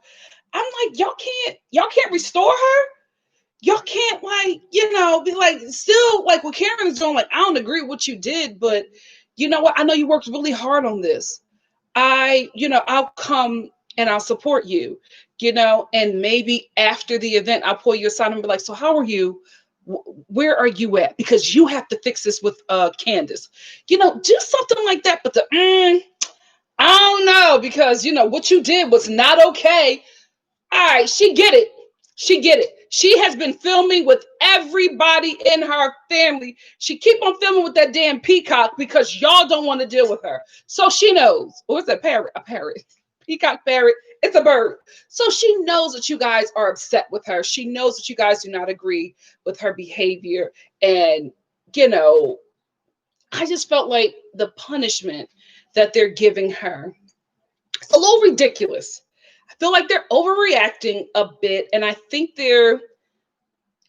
[SPEAKER 1] I'm like, y'all can't restore her. Y'all can't be like, still like what Karen is doing. Like, I don't agree with what you did, but you know what? I know you worked really hard on this. I'll come and I'll support you, and maybe after the event, I'll pull you aside and be like, so how are you? Where are you at? Because you have to fix this with Candace. Do something like that. But I don't know, because what you did was not okay. All right, she get it. She has been filming with everybody in her family. She keep on filming with that damn peacock because y'all don't want to deal with her. So she knows. Or is that parrot? A parrot. Peacock parrot. It's a bird. So she knows that you guys are upset with her. She knows that you guys do not agree with her behavior. And, I just felt like the punishment that they're giving her, it's a little ridiculous. I feel like they're overreacting a bit, and I think they're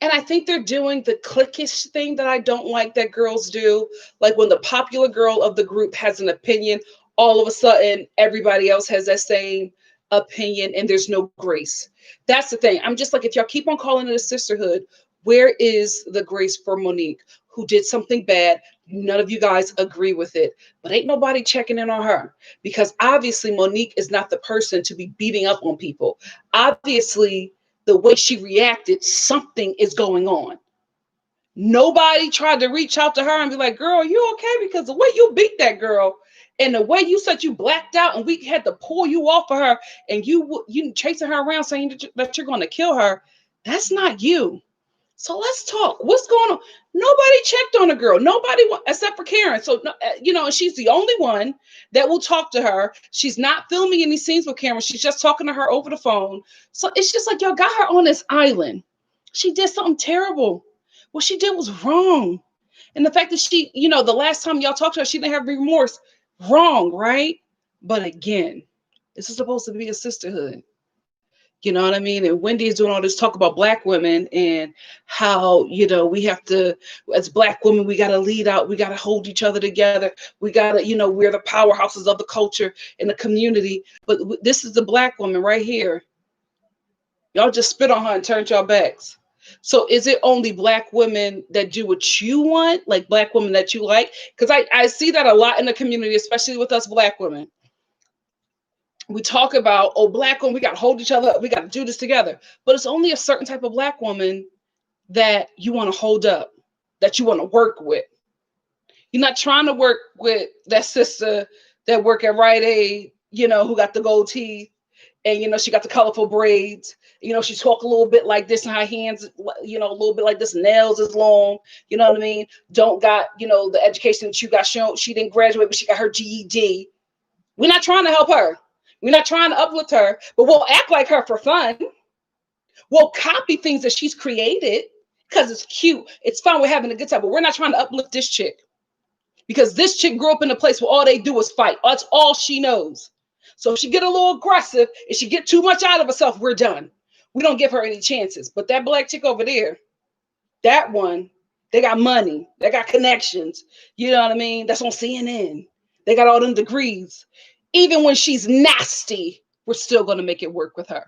[SPEAKER 1] doing the cliquish thing that I don't like that girls do. Like when the popular girl of the group has an opinion, all of a sudden everybody else has that same opinion and there's no grace. That's the thing. I'm just like, if y'all keep on calling it a sisterhood, where is the grace for Monique, who did something bad? None of you guys agree with it, but ain't nobody checking in on her, because obviously Monique is not the person to be beating up on people. Obviously, the way she reacted, something is going on. Nobody tried to reach out to her and be like, girl, are you okay? Because the way you beat that girl and the way you said you blacked out and we had to pull you off of her and you chasing her around saying that you're going to kill her, that's not you. So let's talk. What's going on? Nobody checked on a girl. Nobody, except for Karen. So, and she's the only one that will talk to her. She's not filming any scenes with Karen. She's just talking to her over the phone. So it's just like, y'all got her on this island. She did something terrible. What she did was wrong. And the fact that she, the last time y'all talked to her, she didn't have remorse. Wrong, right? But again, this is supposed to be a sisterhood. You know what I mean? And Wendy is doing all this talk about Black women and how, we have to, as Black women, we got to lead out. We got to hold each other together. We got to, we're the powerhouses of the culture and the community. But this is the Black woman right here. Y'all just spit on her and turned y'all backs. So is it only Black women that do what you want? Like Black women that you like? Because I see that a lot in the community, especially with us Black women. We talk about, Black women, we got to hold each other up. We got to do this together. But it's only a certain type of Black woman that you want to hold up, that you want to work with. You're not trying to work with that sister that work at Rite Aid, who got the gold teeth, and she got the colorful braids. She talk a little bit like this, and her hands, a little bit like this, nails is long. You know what I mean? Don't got, the education that you got shown. She didn't graduate, but she got her GED. We're not trying to help her. We're not trying to uplift her, but we'll act like her for fun. We'll copy things that she's created because it's cute. It's fun. We're having a good time, but we're not trying to uplift this chick, because this chick grew up in a place where all they do is fight. That's all she knows. So if she get a little aggressive, if she get too much out of herself, we're done. We don't give her any chances. But that black chick over there, that one, they got money. They got connections. You know what I mean? That's on CNN. They got all them degrees. Even when she's nasty, we're still going to make it work with her.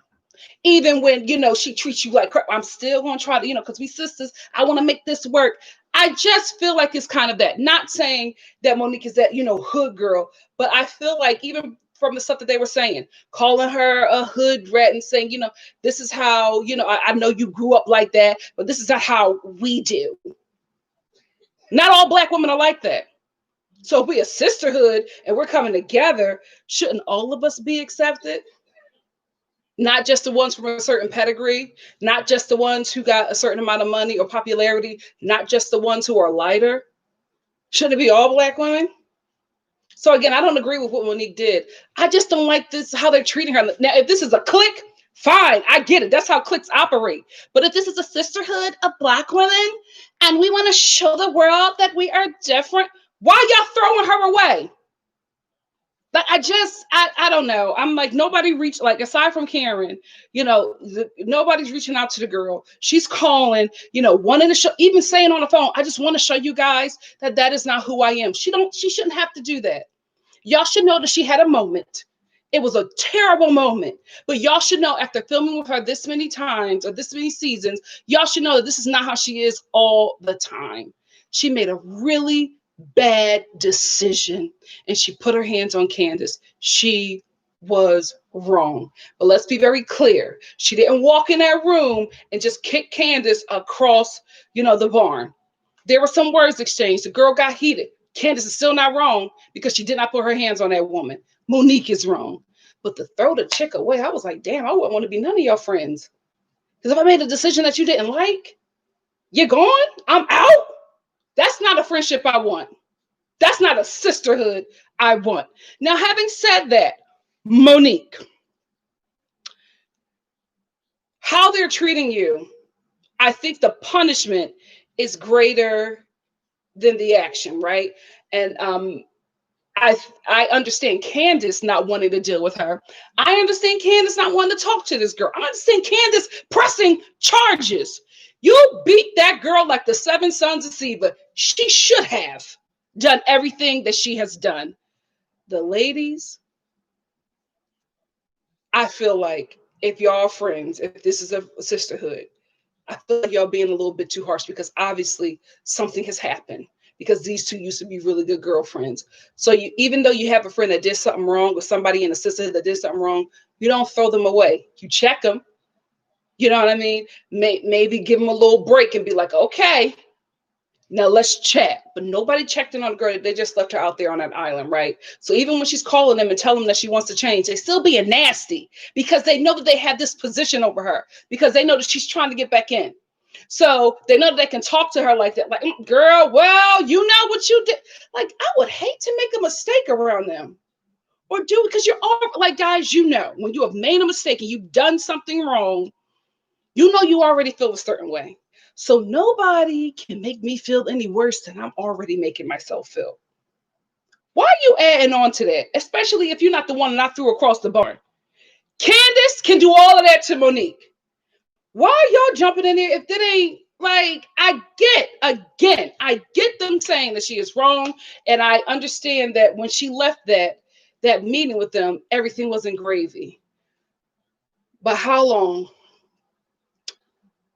[SPEAKER 1] Even when, she treats you like crap, I'm still going to try to, because we sisters, I want to make this work. I just feel like it's kind of that. Not saying that Monique is that, hood girl, but I feel like even from the stuff that they were saying, calling her a hood rat and saying, this is how, I know you grew up like that, but this is not how we do. Not all black women are like that. So if we're a sisterhood and we're coming together, shouldn't all of us be accepted? Not just the ones from a certain pedigree, not just the ones who got a certain amount of money or popularity, not just the ones who are lighter. Should it be all black women? So again, I don't agree with what Monique did. I just don't like this, how they're treating her. Now, if this is a clique, fine, I get it. That's how cliques operate. But if this is a sisterhood of black women and we want to show the world that we are different, why y'all throwing her away? But I don't know. I'm like, nobody reached, like, aside from Karen, nobody's reaching out to the girl. She's calling, wanting to show, even saying on the phone, I just want to show you guys that is not who I am. She shouldn't have to do that. Y'all should know that she had a moment. It was a terrible moment, but y'all should know after filming with her this many times or this many seasons, y'all should know that this is not how she is all the time. She made a really bad decision and she put her hands on Candace. She was wrong. But let's be very clear. She didn't walk in that room and just kick Candace across, the barn. There were some words exchanged. The girl got heated. Candace is still not wrong because she did not put her hands on that woman. Monique is wrong. But to throw the chick away, I was like, damn, I wouldn't want to be none of your friends. Because if I made a decision that you didn't like, you're gone, I'm out. That's not a friendship I want. That's not a sisterhood I want. Now, having said that, Monique, how they're treating you, I think the punishment is greater than the action, right? And I understand Candace not wanting to deal with her. I understand Candace not wanting to talk to this girl. I understand Candace pressing charges. You beat that girl like the 7 sons of Sceva. She should have done everything that she has done. The ladies, I feel like if y'all are friends, if this is a sisterhood, I feel like y'all being a little bit too harsh because obviously something has happened because these two used to be really good girlfriends. So even though you have a friend that did something wrong or somebody in the sisterhood that did something wrong, you don't throw them away. You check them. You know what I mean? Maybe give them a little break and be like, okay, now let's chat. But nobody checked in on the girl. They just left her out there on that island, right? So even when she's calling them and telling them that she wants to change, they still being nasty because they know that they have this position over her because they know that she's trying to get back in. So they know that they can talk to her like that. Like, girl, well, you know what you did. Like, I would hate to make a mistake around them or do it because you're all like, guys, when you have made a mistake and you've done something wrong, you already feel a certain way. So nobody can make me feel any worse than I'm already making myself feel. Why are you adding on to that? Especially if you're not the one that I threw across the barn. Candace can do all of that to Monique. Why are y'all jumping in there if that ain't like, I get them saying that she is wrong. And I understand that when she left that meeting with them, everything was in gravy. But how long?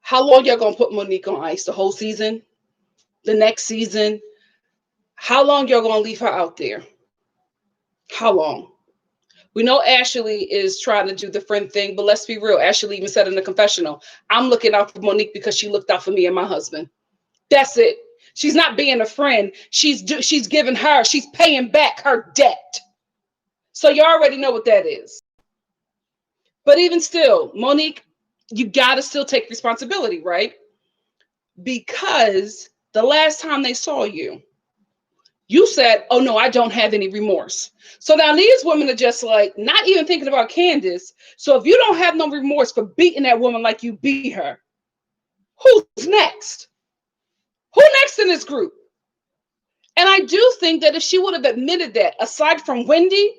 [SPEAKER 1] How long y'all gonna put Monique on ice? The whole season? The next season? How long y'all gonna leave her out there? How long? We know Ashley is trying to do the friend thing, but let's be real. Ashley even said in the confessional, I'm looking out for Monique because she looked out for me and my husband. That's it. She's not being a friend. She's paying back her debt. So you already know what that is. But even still, Monique, you got to still take responsibility, right? Because the last time they saw you, you said, oh no, I don't have any remorse. So now these women are just like, not even thinking about Candace. So if you don't have no remorse for beating that woman like you beat her, who's next? Who next in this group? And I do think that if she would have admitted that, aside from Wendy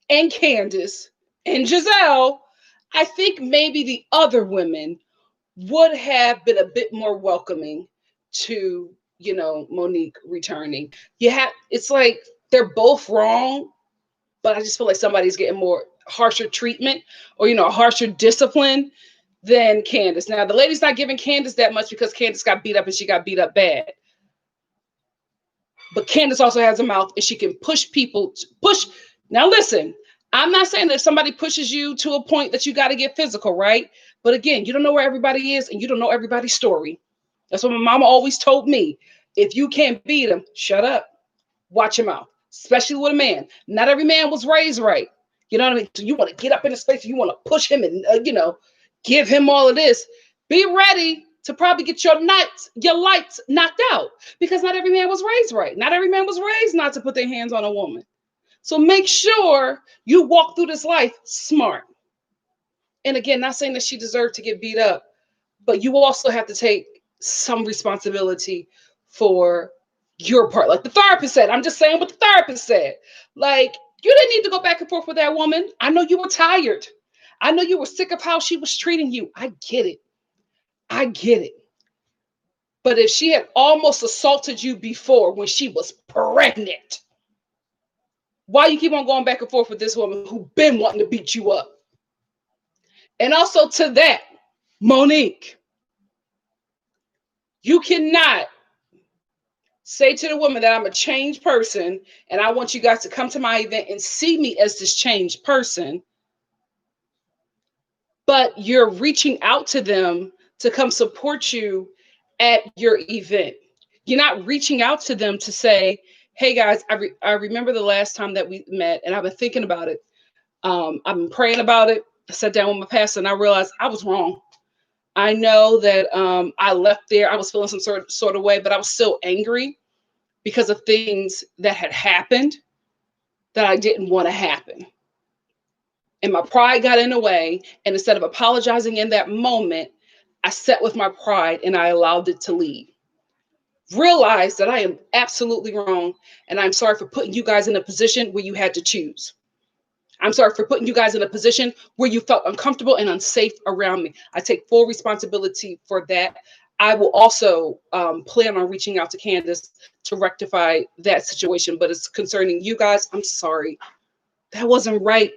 [SPEAKER 1] and Candace and Giselle, I think maybe the other women would have been a bit more welcoming to, Monique returning. It's like they're both wrong, but I just feel like somebody's getting more harsher treatment or, harsher discipline than Candace. Now, the lady's not giving Candace that much because Candace got beat up and she got beat up bad. But Candace also has a mouth and she can push people. Now, listen, I'm not saying that if somebody pushes you to a point that you got to get physical, right? But again, you don't know where everybody is and you don't know everybody's story. That's what my mama always told me. If you can't beat them, shut up. Watch your mouth, especially with a man. Not every man was raised right. You know what I mean? So you want to get up in his face, you want to push him and, give him all of this. Be ready to probably get your lights knocked out because not every man was raised right. Not every man was raised not to put their hands on a woman. So make sure you walk through this life smart. And again, not saying that she deserved to get beat up, but you also have to take some responsibility for your part. Like the therapist said, I'm just saying what the therapist said. Like, you didn't need to go back and forth with that woman. I know you were tired. I know you were sick of how she was treating you. I get it. But if she had almost assaulted you before when she was pregnant, why you keep on going back and forth with this woman who been wanting to beat you up? And also to that, Monique, you cannot say to the woman that I'm a changed person and I want you guys to come to my event and see me as this changed person, but you're reaching out to them to come support you at your event. You're not reaching out to them to say, hey guys, I remember the last time that we met and I've been thinking about it. I've been praying about it. I sat down with my pastor and I realized I was wrong. I know that I left there. I was feeling some sort of way, but I was still angry because of things that had happened that I didn't want to happen. And my pride got in the way. And instead of apologizing in that moment, I sat with my pride and I allowed it to lead. Realize that I am absolutely wrong. And I'm sorry for putting you guys in a position where you had to choose. I'm sorry for putting you guys in a position where you felt uncomfortable and unsafe around me. I take full responsibility for that. I will also plan on reaching out to Candace to rectify that situation. But it's concerning you guys. I'm sorry. That wasn't right.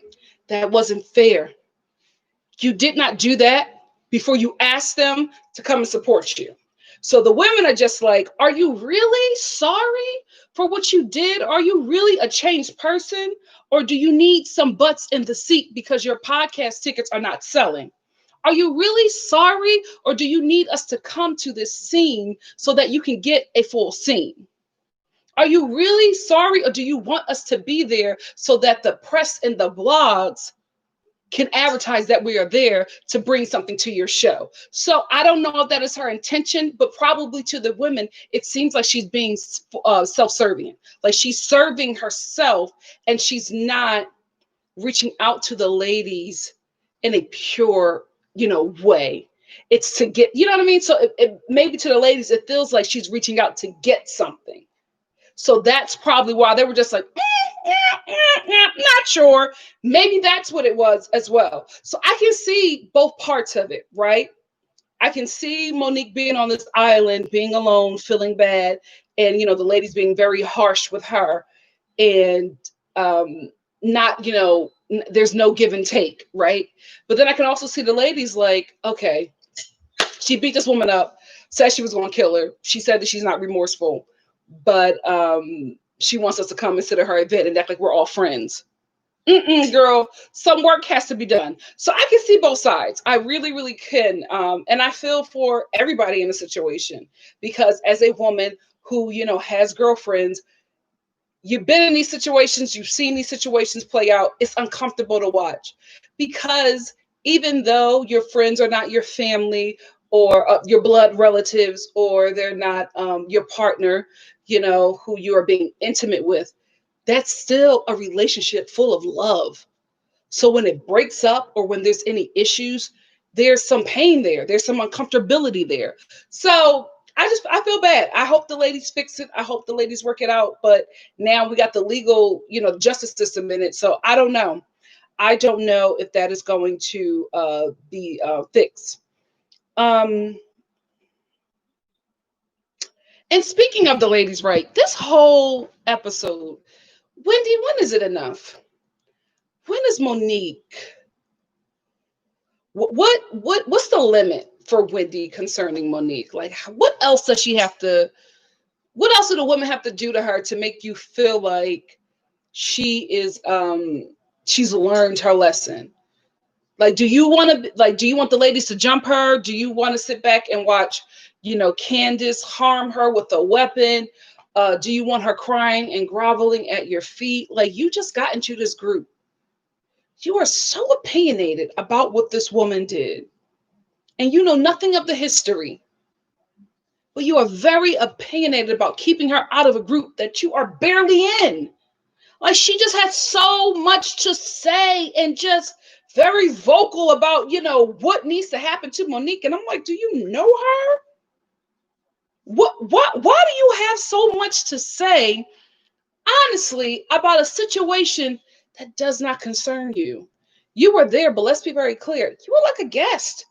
[SPEAKER 1] That wasn't fair. You did not do that before you asked them to come and support you. So the women are just like, are you really sorry for what you did? Are you really a changed person? Or do you need some butts in the seat because your podcast tickets are not selling? Are you really sorry? Or do you need us to come to this scene so that you can get a full scene? Are you really sorry? Or do you want us to be there so that the press and the blogs can advertise that we are there to bring something to your show? So I don't know if that is her intention, but probably to the women, it seems like she's being self-serving. Like she's serving herself and she's not reaching out to the ladies in a pure, way. It's to get, you know what I mean? So maybe to the ladies, it feels like she's reaching out to get something. So that's probably why they were just like, not sure. Maybe that's what it was as well. So I can see both parts of it, right? I can see Monique being on this island, being alone, feeling bad, and the ladies being very harsh with her, and not, there's no give and take, right? But then I can also see the ladies like, okay, she beat this woman up, said she was going to kill her. She said that she's not remorseful, but she wants us to come and sit at her event and act like we're all friends. Girl, some work has to be done. So I can see both sides. I really, really can. And I feel for everybody in the situation because as a woman who, has girlfriends, you've been in these situations, you've seen these situations play out. It's uncomfortable to watch because even though your friends are not your family or your blood relatives, or they're not your partner, who you are being intimate with, that's still a relationship full of love. So when it breaks up or when there's any issues, there's some pain there. There's some uncomfortability there. So I feel bad. I hope the ladies fix it. I hope the ladies work it out. But now we got the legal, justice system in it. So I don't know. I don't know if that is going to be fixed. And speaking of the ladies' right, this whole episode, Wendy, when is it enough? When is Monique? What's the limit for Wendy concerning Monique? Like, what else does she have to? What else do the women have to do to her to make you feel like she is she's learned her lesson? Like, do you want to do you want the ladies to jump her? Do you want to sit back and watch, Candace harm her with a weapon? Do you want her crying and groveling at your feet? Like, you just got into this group. You are so opinionated about what this woman did, and you know nothing of the history, but you are very opinionated about keeping her out of a group that you are barely in. Like, she just had so much to say and just very vocal about, what needs to happen to Monique. And I'm like, do you know her? Why do you have so much to say, honestly, about a situation that does not concern you? You were there, but let's be very clear. You were like a guest.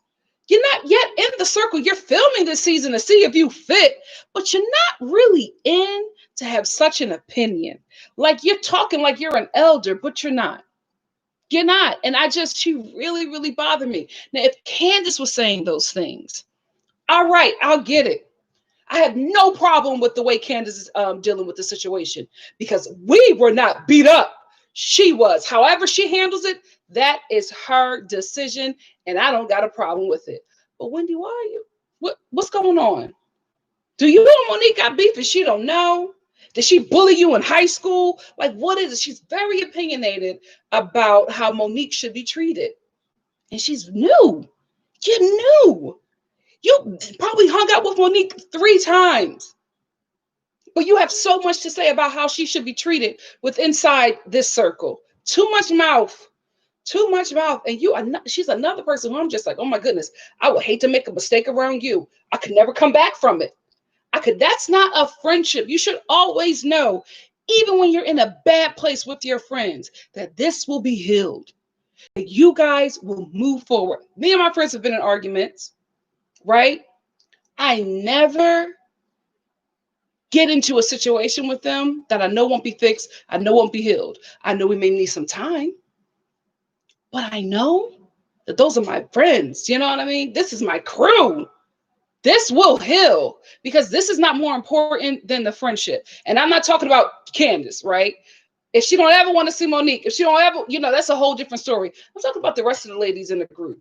[SPEAKER 1] You're not yet in the circle. You're filming this season to see if you fit, but you're not really in to have such an opinion. Like, you're talking like you're an elder, but you're not. You're not. And she really, really bothered me. Now, if Candace was saying those things, all right, I'll get it. I have no problem with the way Candace is dealing with the situation because we were not beat up. She was. However she handles it, that is her decision, and I don't got a problem with it. But Wendy, why are you? What's going on? Do you and Monique got beef and she don't know? Did she bully you in high school? Like, what is it? She's very opinionated about how Monique should be treated. And she's new. You're new. You probably hung out with Monique 3 times. But you have so much to say about how she should be treated with inside this circle. Too much mouth. Too much mouth. And she's another person who I'm just like, oh my goodness, I would hate to make a mistake around you. I could never come back from it. That's not a friendship. You should always know, even when you're in a bad place with your friends, that this will be healed. You guys will move forward. Me and my friends have been in arguments, right? I never get into a situation with them that I know won't be fixed. I know won't be healed. I know we may need some time, but I know that those are my friends. You know what I mean? This is my crew. This will heal because this is not more important than the friendship. And I'm not talking about Candace, right? If she don't ever want to see Monique, if she don't ever, that's a whole different story. I'm talking about the rest of the ladies in the group.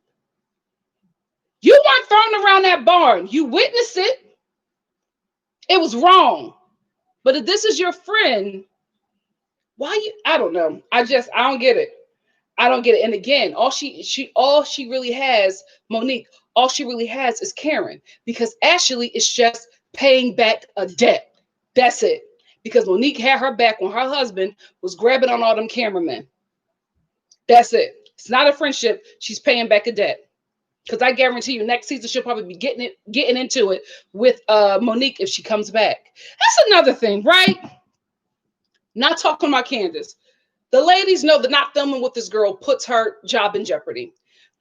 [SPEAKER 1] You weren't thrown around that barn. You witnessed it. It was wrong. But if this is your friend, I don't know. I don't get it. I don't get it. And again, all she really has, Monique, all she really has is Karen, because Ashley is just paying back a debt. That's it. Because Monique had her back when her husband was grabbing on all them cameramen. That's it. It's not a friendship. She's paying back a debt. Because I guarantee you, next season she'll probably be getting into it with Monique if she comes back. That's another thing, right? Not talking about Candace. The ladies know that not filming with this girl puts her job in jeopardy.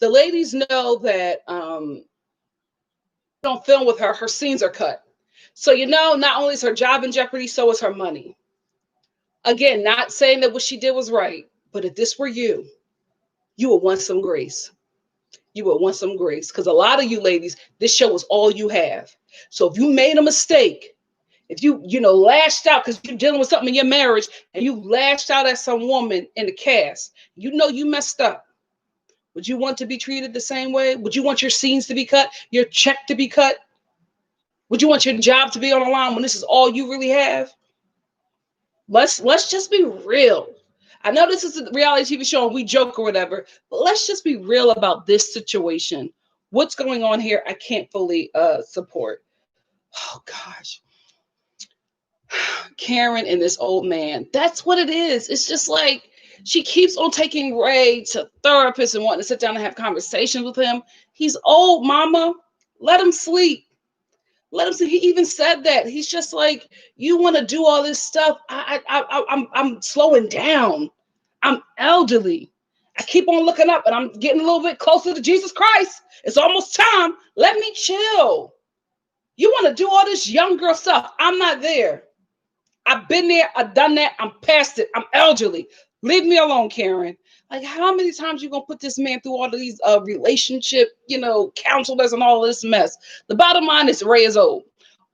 [SPEAKER 1] The ladies know that don't film with her, her scenes are cut. So, not only is her job in jeopardy, so is her money. Again, not saying that what she did was right, but if this were you would want some grace. You would want some grace because a lot of you ladies, this show is all you have. So if you made a mistake, If you, lashed out because you're dealing with something in your marriage and you lashed out at some woman in the cast, you messed up. Would you want to be treated the same way? Would you want your scenes to be cut, your check to be cut? Would you want your job to be on the line when this is all you really have? Let's just be real. I know this is a reality TV show and we joke or whatever, but let's just be real about this situation. What's going on here, I can't fully support. Oh gosh. Karen and this old man. That's what it is. It's just like she keeps on taking Ray to therapists and wanting to sit down and have conversations with him. He's old, mama. Let him sleep. Let him see. He even said that. He's just like, you want to do all this stuff. I'm slowing down. I'm elderly. I keep on looking up and I'm getting a little bit closer to Jesus Christ. It's almost time. Let me chill. You want to do all this young girl stuff. I'm not there. I've been there. I've done that. I'm past it. I'm elderly. Leave me alone, Karen. Like, how many times you gonna put this man through all of these relationship, counselors and all this mess? The bottom line is Ray is old.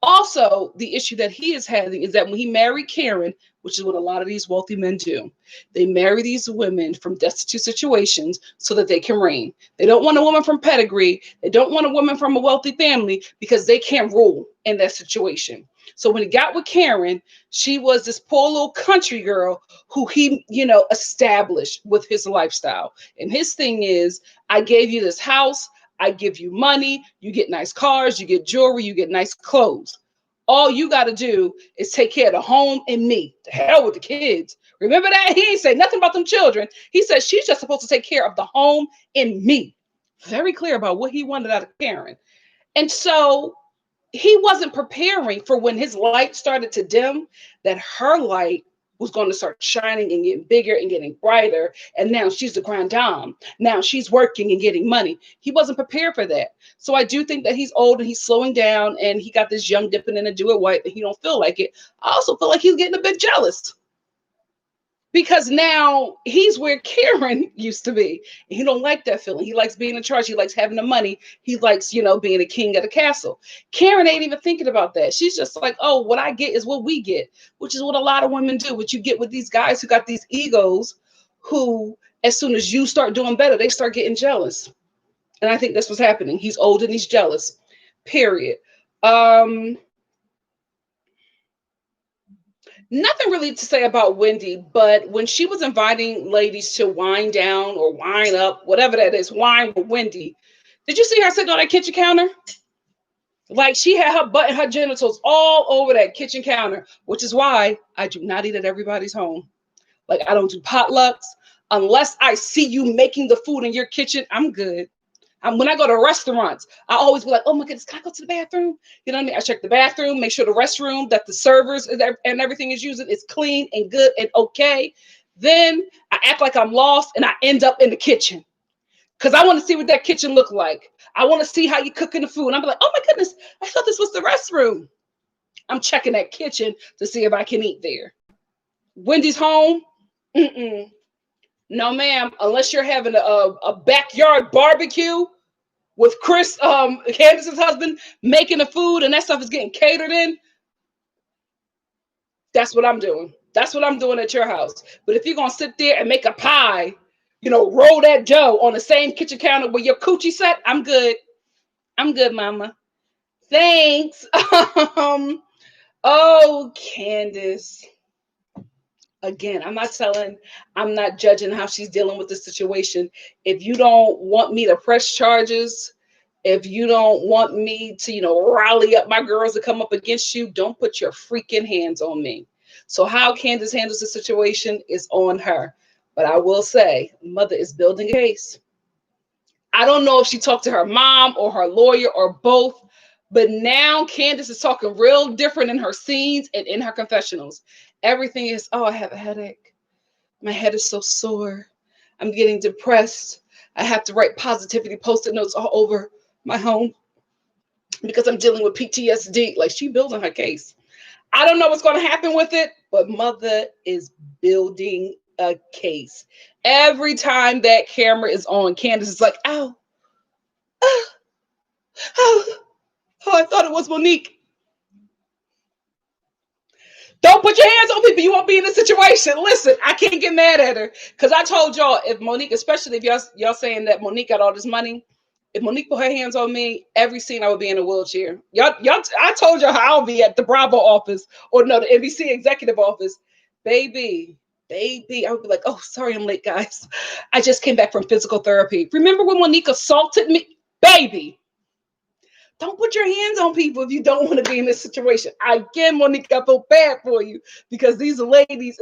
[SPEAKER 1] Also, the issue that he is having is that when he married Karen, which is what a lot of these wealthy men do, they marry these women from destitute situations so that they can reign. They don't want a woman from pedigree. They don't want a woman from a wealthy family because they can't rule in that situation. So when he got with Karen, she was this poor little country girl who he, established with his lifestyle. And his thing is, I gave you this house. I give you money. You get nice cars. You get jewelry. You get nice clothes. All you got to do is take care of the home and me. To hell with the kids. Remember that? He ain't say nothing about them children. He said she's just supposed to take care of the home and me. Very clear about what he wanted out of Karen. And so he wasn't preparing for when his light started to dim, that her light was going to start shining and getting bigger and getting brighter. And now she's the grand dame. Now she's working and getting money. He wasn't prepared for that. So I do think that he's old and he's slowing down and he got this young dipping in a do it white and he don't feel like it. I also feel like he's getting a bit jealous. Because now he's where Karen used to be. He don't like that feeling. He likes being in charge. He likes having the money. He likes, being a king of the castle. Karen ain't even thinking about that. She's just like, oh, what I get is what we get, which is what a lot of women do. What you get with these guys who got these egos who, as soon as you start doing better, they start getting jealous. And I think that's what's happening. He's old and he's jealous, period. Nothing really to say about Wendy, but when she was inviting ladies to wine down or wine up, whatever that is, wine with Wendy, did you see her sitting on that kitchen counter? Like she had her butt and her genitals all over that kitchen counter, which is why I do not eat at everybody's home. Like I don't do potlucks. Unless I see you making the food in your kitchen, I'm good. When I go to restaurants, I always be like, oh my goodness, can I go to the bathroom? You know what I mean? I check the bathroom, make sure the restroom that the servers and everything is using is clean and good and okay. Then I act like I'm lost and I end up in the kitchen because I want to see what that kitchen look like. I want to see how you cooking the food. And I'm like, oh my goodness, I thought this was the restroom. I'm checking that kitchen to see if I can eat there. Wendy's home? Mm-mm. No, ma'am. Unless you're having a backyard barbecue with Chris, Candace's husband, making the food and that stuff is getting catered in. That's what I'm doing. That's what I'm doing at your house. But if you're going to sit there and make a pie, roll that dough on the same kitchen counter where your coochie set, I'm good. I'm good, mama. Thanks. Oh, Candace. Again, I'm not judging how she's dealing with the situation. If you don't want me to press charges, if you don't want me to, rally up my girls to come up against you, don't put your freaking hands on me. So how Candace handles the situation is on her. But I will say, mother is building a case. I don't know if she talked to her mom or her lawyer or both, but now Candace is talking real different in her scenes and in her confessionals. Everything is, oh, I have a headache. My head is so sore. I'm getting depressed. I have to write positivity post-it notes all over my home because I'm dealing with PTSD. Like, she building her case. I don't know what's going to happen with it, but mother is building a case. Every time that camera is on, Candace is like, ow, oh, I thought it was Monique. Don't put your hands on people. You won't be in a situation. Listen, I can't get mad at her because I told y'all, if Monique, especially if y'all saying that Monique got all this money, if Monique put her hands on me, every scene I would be in a wheelchair. I told y'all how I'll be at the Bravo office or no, the NBC executive office. Baby, I would be like, oh, sorry, I'm late, guys. I just came back from physical therapy. Remember when Monique assaulted me? Baby, don't put your hands on people if you don't want to be in this situation. Again, Monique, I feel bad for you because these ladies,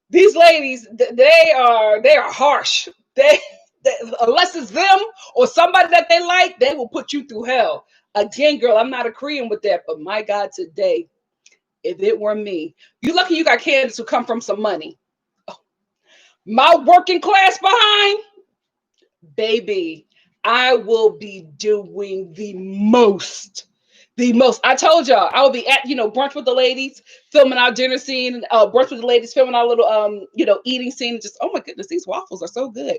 [SPEAKER 1] these ladies, they are harsh. They unless it's them or somebody that they like, they will put you through hell. Again, girl, I'm not agreeing with that, but my God, today, if it were me, you lucky you got candidates who come from some money. My working class behind, baby, I will be doing the most. I told y'all I will be at, brunch with the ladies, filming our dinner scene, brunch with the ladies, filming our little, eating scene. Just, oh my goodness, these waffles are so good.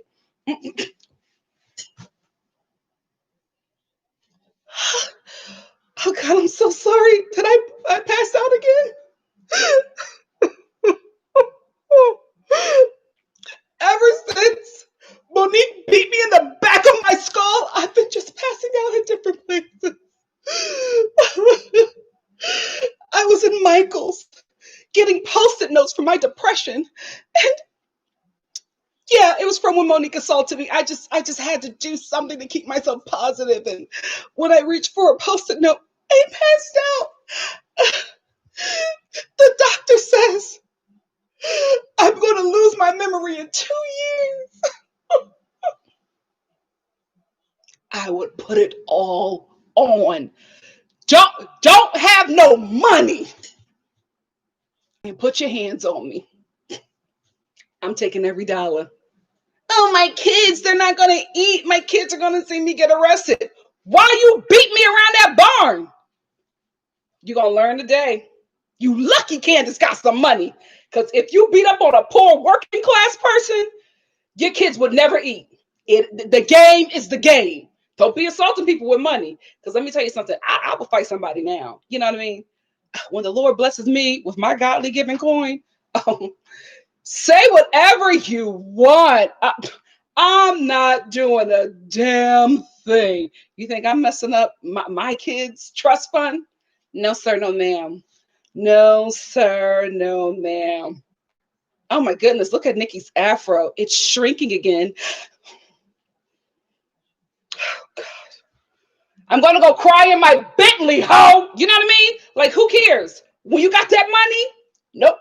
[SPEAKER 1] Oh God, I'm so sorry. Did I pass out again? Ever since Monique beat me in the back of my skull, I've been just passing out in different places. I was in Michael's getting post-it notes for my depression. And yeah, it was from when Monique assaulted me. I just had to do something to keep myself positive. And when I reached for a post-it note, I passed out. The doctor says I'm going to lose my memory in 2 years. I would put it all on. Don't have no money and put your hands on me. I'm taking every dollar. Oh, my kids, they're not going to eat. My kids are going to see me get arrested. Why you beat me around that barn? You're going to learn today. You lucky Candace got some money. Because if you beat up on a poor working class person, your kids would never eat. The game is the game. Don't be assaulting people with money. Because let me tell you something. I will fight somebody now. You know what I mean? When the Lord blesses me with my godly giving coin, say whatever you want. I'm not doing a damn thing. You think I'm messing up my kids' trust fund? No, sir, no, ma'am. No, sir, no, ma'am. Oh my goodness, look at Nikki's afro. It's shrinking again. Oh, God. I'm going to go cry in my Bentley, ho. You know what I mean? Like, who cares? When you got that money? Nope.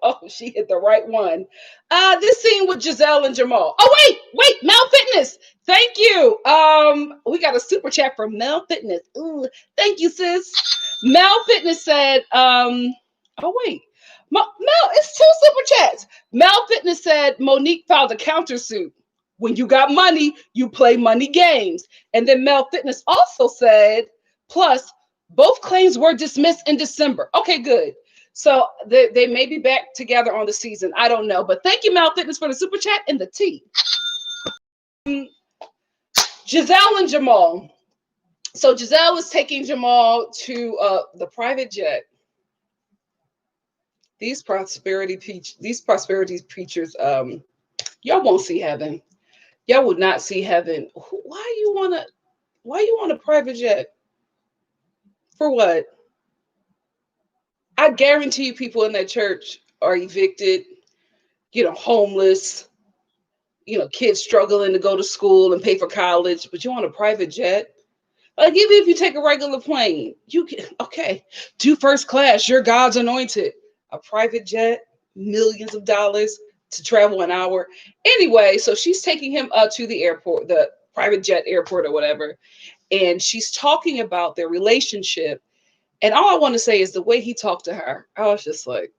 [SPEAKER 1] Oh, she hit the right one. This scene with Giselle and Jamal. Oh, wait, Mel Fitness. Thank you. We got a super chat from Mel Fitness. Ooh, thank you, sis. Mel Fitness said, oh, wait. Mel, it's 2 super chats. Mel Fitness said Monique filed a countersuit. When you got money, you play money games. And then Mel Fitness also said, plus, both claims were dismissed in December. Okay, good. So they may be back together on the season. I don't know. But thank you, Mel Fitness, for the super chat and the tea. Giselle and Jamal. So Giselle is taking Jamal to the private jet. These prosperity preachers, y'all won't see heaven. Y'all would not see heaven. Why you want a private jet? For what? I guarantee you people in that church are evicted, homeless, kids struggling to go to school and pay for college, but you want a private jet? Like, even if you take a regular plane, you can, okay, do first class, you're God's anointed. A private jet, millions of dollars to travel an hour. Anyway, so she's taking him to the airport, the private jet airport or whatever, and she's talking about their relationship. And all I want to say is the way he talked to her, I was just like,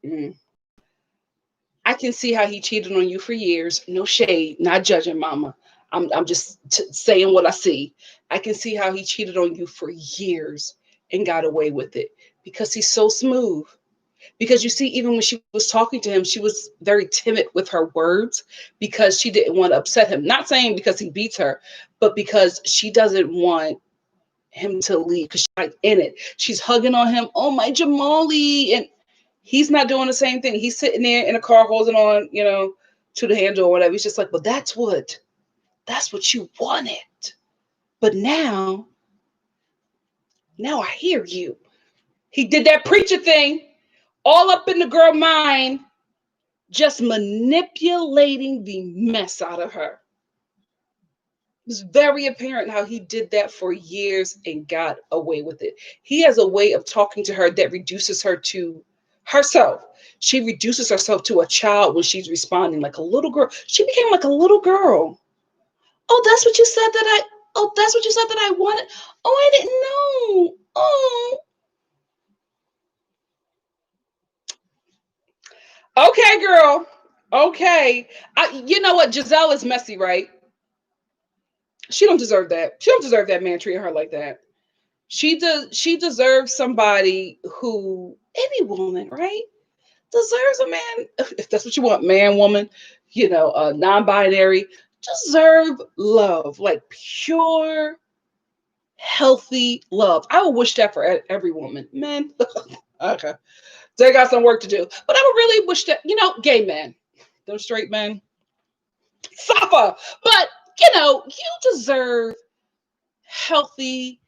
[SPEAKER 1] I can see how he cheated on you for years. No shade, not judging, mama. I'm just saying what I see. I can see how he cheated on you for years and got away with it because he's so smooth. Because you see, even when she was talking to him, she was very timid with her words because she didn't want to upset him. Not saying because he beats her, but because she doesn't want him to leave because she's like in it. She's hugging on him. Oh, my Jamali. And he's not doing the same thing. He's sitting there in a car holding on, to the handle or whatever. He's just like, but that's what you wanted. But now I hear you. He did that preacher thing all up in the girl mind, just manipulating the mess out of her. It was very apparent how he did that for years and got away with it. He has a way of talking to her that reduces her to herself. She reduces herself to a child when she's responding like a little girl. She became like a little girl. Oh, that's what you said that I wanted. Oh, I didn't know. Oh. Okay, girl. Okay. You know what? Giselle is messy, right? She don't deserve that. She don't deserve that man treating her like that. She deserves somebody who, any woman, right? Deserves a man, if that's what you want, man, woman, non-binary, deserve love, like pure, healthy love. I would wish that for every woman. Men, okay. They got some work to do. But I would really wish that, gay men, those straight men, suffer. But, you deserve healthy,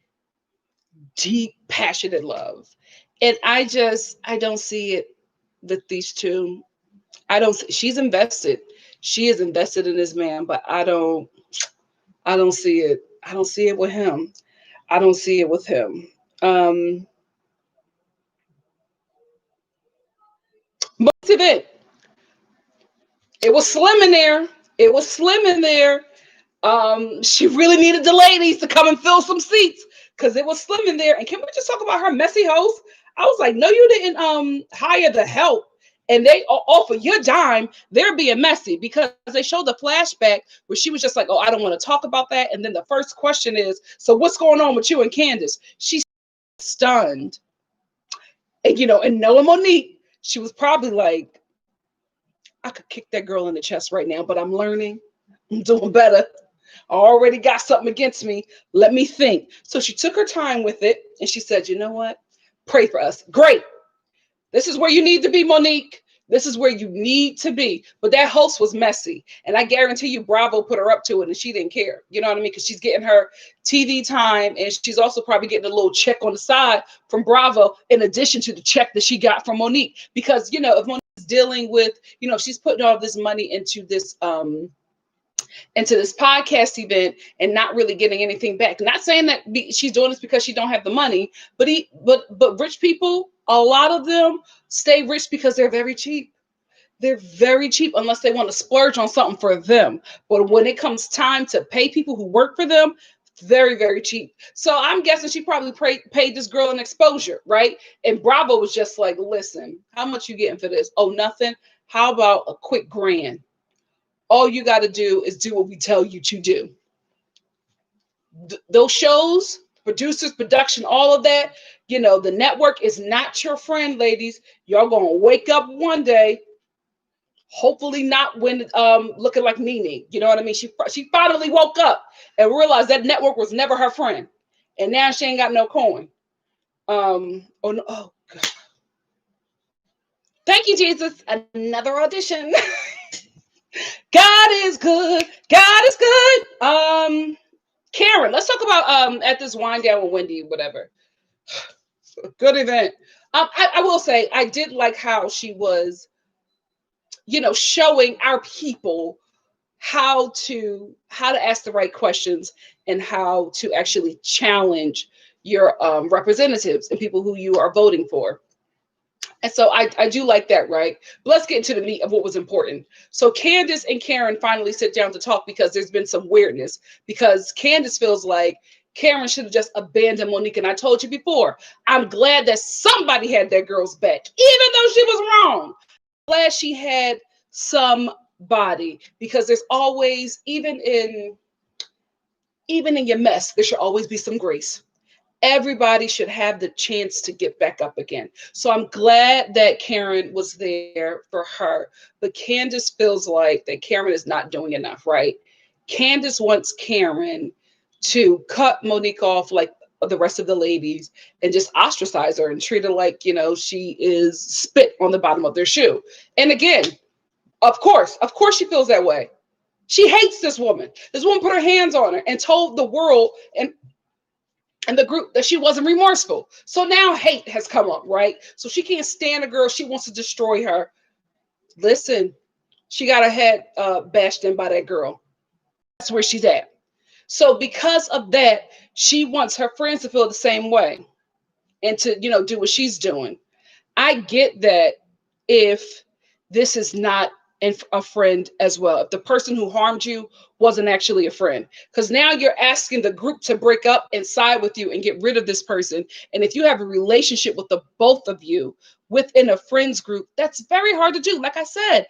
[SPEAKER 1] deep, passionate love. And I don't see it with these two. She's invested. She is invested in this man, but I don't see it. I don't see it with him. I don't see it with him. Most of it was slim in there. It was slim in there. She really needed the ladies to come and fill some seats because it was slim in there. And can we just talk about her messy host? I was like, no, you didn't hire the help. And they offer your dime, they're being messy because they showed the flashback where she was just like, oh, I don't want to talk about that. And then the first question is, so what's going on with you and Candace? She's stunned. And, and knowing Monique, she was probably like, I could kick that girl in the chest right now, but I'm learning. I'm doing better. I already got something against me. Let me think. So she took her time with it. And she said, you know what? Pray for us. Great. This is where you need to be, Monique. This is where you need to be. But that host was messy. And I guarantee you, Bravo put her up to it and she didn't care. You know what I mean? Because she's getting her TV time and she's also probably getting a little check on the side from Bravo in addition to the check that she got from Monique. Because, if Monique's dealing with, she's putting all this money into this podcast event and not really getting anything back. Not saying that she's doing this because she don't have the money, but rich people, a lot of them stay rich because they're very cheap. They're very cheap unless they want to splurge on something for them. But when it comes time to pay people who work for them, very, very cheap. So I'm guessing she probably paid this girl an exposure, right? And Bravo was just like, listen, how much you getting for this? Oh, nothing. How about a quick $1,000? All you got to do is do what we tell you to do. Those shows, producers, production, all of that, the network is not your friend, ladies. Y'all going to wake up one day, hopefully not when looking like Nene. You know what I mean? She finally woke up and realized that network was never her friend. And now she ain't got no coin. Oh, God. Thank you, Jesus. Another audition. God is good. God is good. Karen, let's talk about at this wind down with Wendy, whatever. Good event. I will say I did like how she was, showing our people how to ask the right questions and how to actually challenge your representatives and people who you are voting for. And so I do like that, right? But let's get into the meat of what was important. So Candace and Karen finally sit down to talk because there's been some weirdness. Because Candace feels like Karen should have just abandoned Monique. And I told you before, I'm glad that somebody had that girl's back, even though she was wrong. I'm glad she had somebody, because there's always, even in your mess, there should always be some grace. Everybody should have the chance to get back up again. So I'm glad that Karen was there for her. But Candace feels like that Karen is not doing enough, right? Candace wants Karen to cut Monique off like the rest of the ladies and just ostracize her and treat her like, you know, she is spit on the bottom of their shoe. And again, of course she feels that way. She hates this woman. This woman put her hands on her and told the world and the group that she wasn't remorseful. So now hate has come up, right? So she can't stand a girl. She wants to destroy her. Listen, she got her head bashed in by that girl. That's where she's at. So because of that, she wants her friends to feel the same way and to, you know, do what she's doing. I get that if this is not a friend as well, if the person who harmed you wasn't actually a friend, because now you're asking the group to break up and side with you and get rid of this person. And if you have a relationship with the both of you within a friends group, that's very hard to do. Like I said,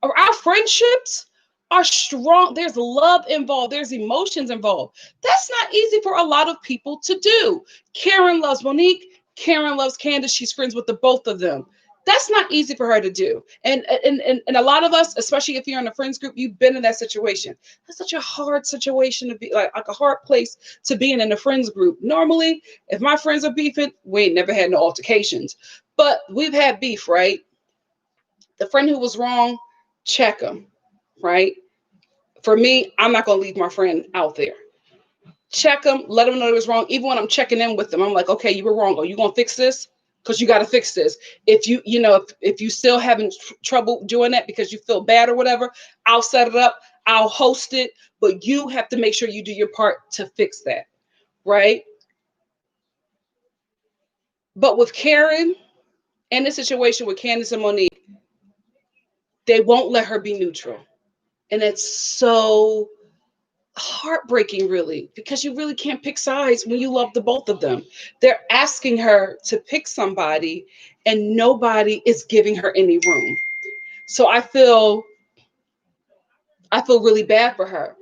[SPEAKER 1] our friendships are strong. There's love involved. There's emotions involved. That's not easy for a lot of people to do. Karen loves Monique. Karen loves Candace. She's friends with the both of them. That's not easy for her to do. And a lot of us, especially if you're in a friends group, you've been in that situation. That's such a hard situation to be, like a hard place to be in a friends group. Normally, if my friends are beefing, we ain't never had no altercations, but we've had beef, right? The friend who was wrong, check them, right? For me, I'm not going to leave my friend out there. Check them, let them know it was wrong. Even when I'm checking in with them, I'm like, okay, you were wrong. Are you going to fix this? Because you got to fix this. If if you still having trouble doing that because you feel bad or whatever, I'll set it up. I'll host it. But you have to make sure you do your part to fix that, right? But with Karen and the situation with Candace and Monique, they won't let her be neutral. And it's so heartbreaking, really, because you really can't pick sides when you love the both of them. They're asking her to pick somebody and nobody is giving her any room. So I feel really bad for her.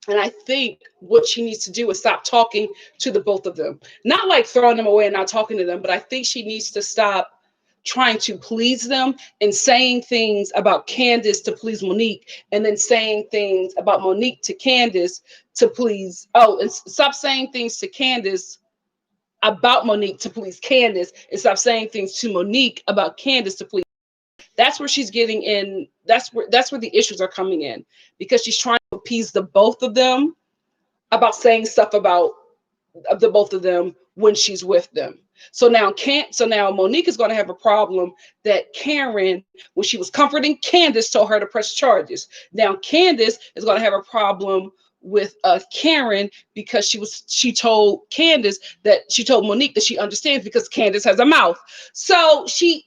[SPEAKER 1] And I think what she needs to do is stop talking to the both of them. Not like throwing them away and not talking to them, but I think she needs to stop trying to please them and saying things about Candace to please Monique, and then saying things about Monique to Candace to please, and stop saying things to Candace about Monique to please Candace, and stop saying things to Monique about Candace to please. That's where she's getting in. That's where the issues are coming in, because she's trying to appease the both of them about saying stuff about the both of them when she's with them. So now Monique is going to have a problem that Karen, when she was comforting Candace, told her to press charges. Now Candace is going to have a problem with Karen because she told Monique that she understands because Candace has a mouth. So she's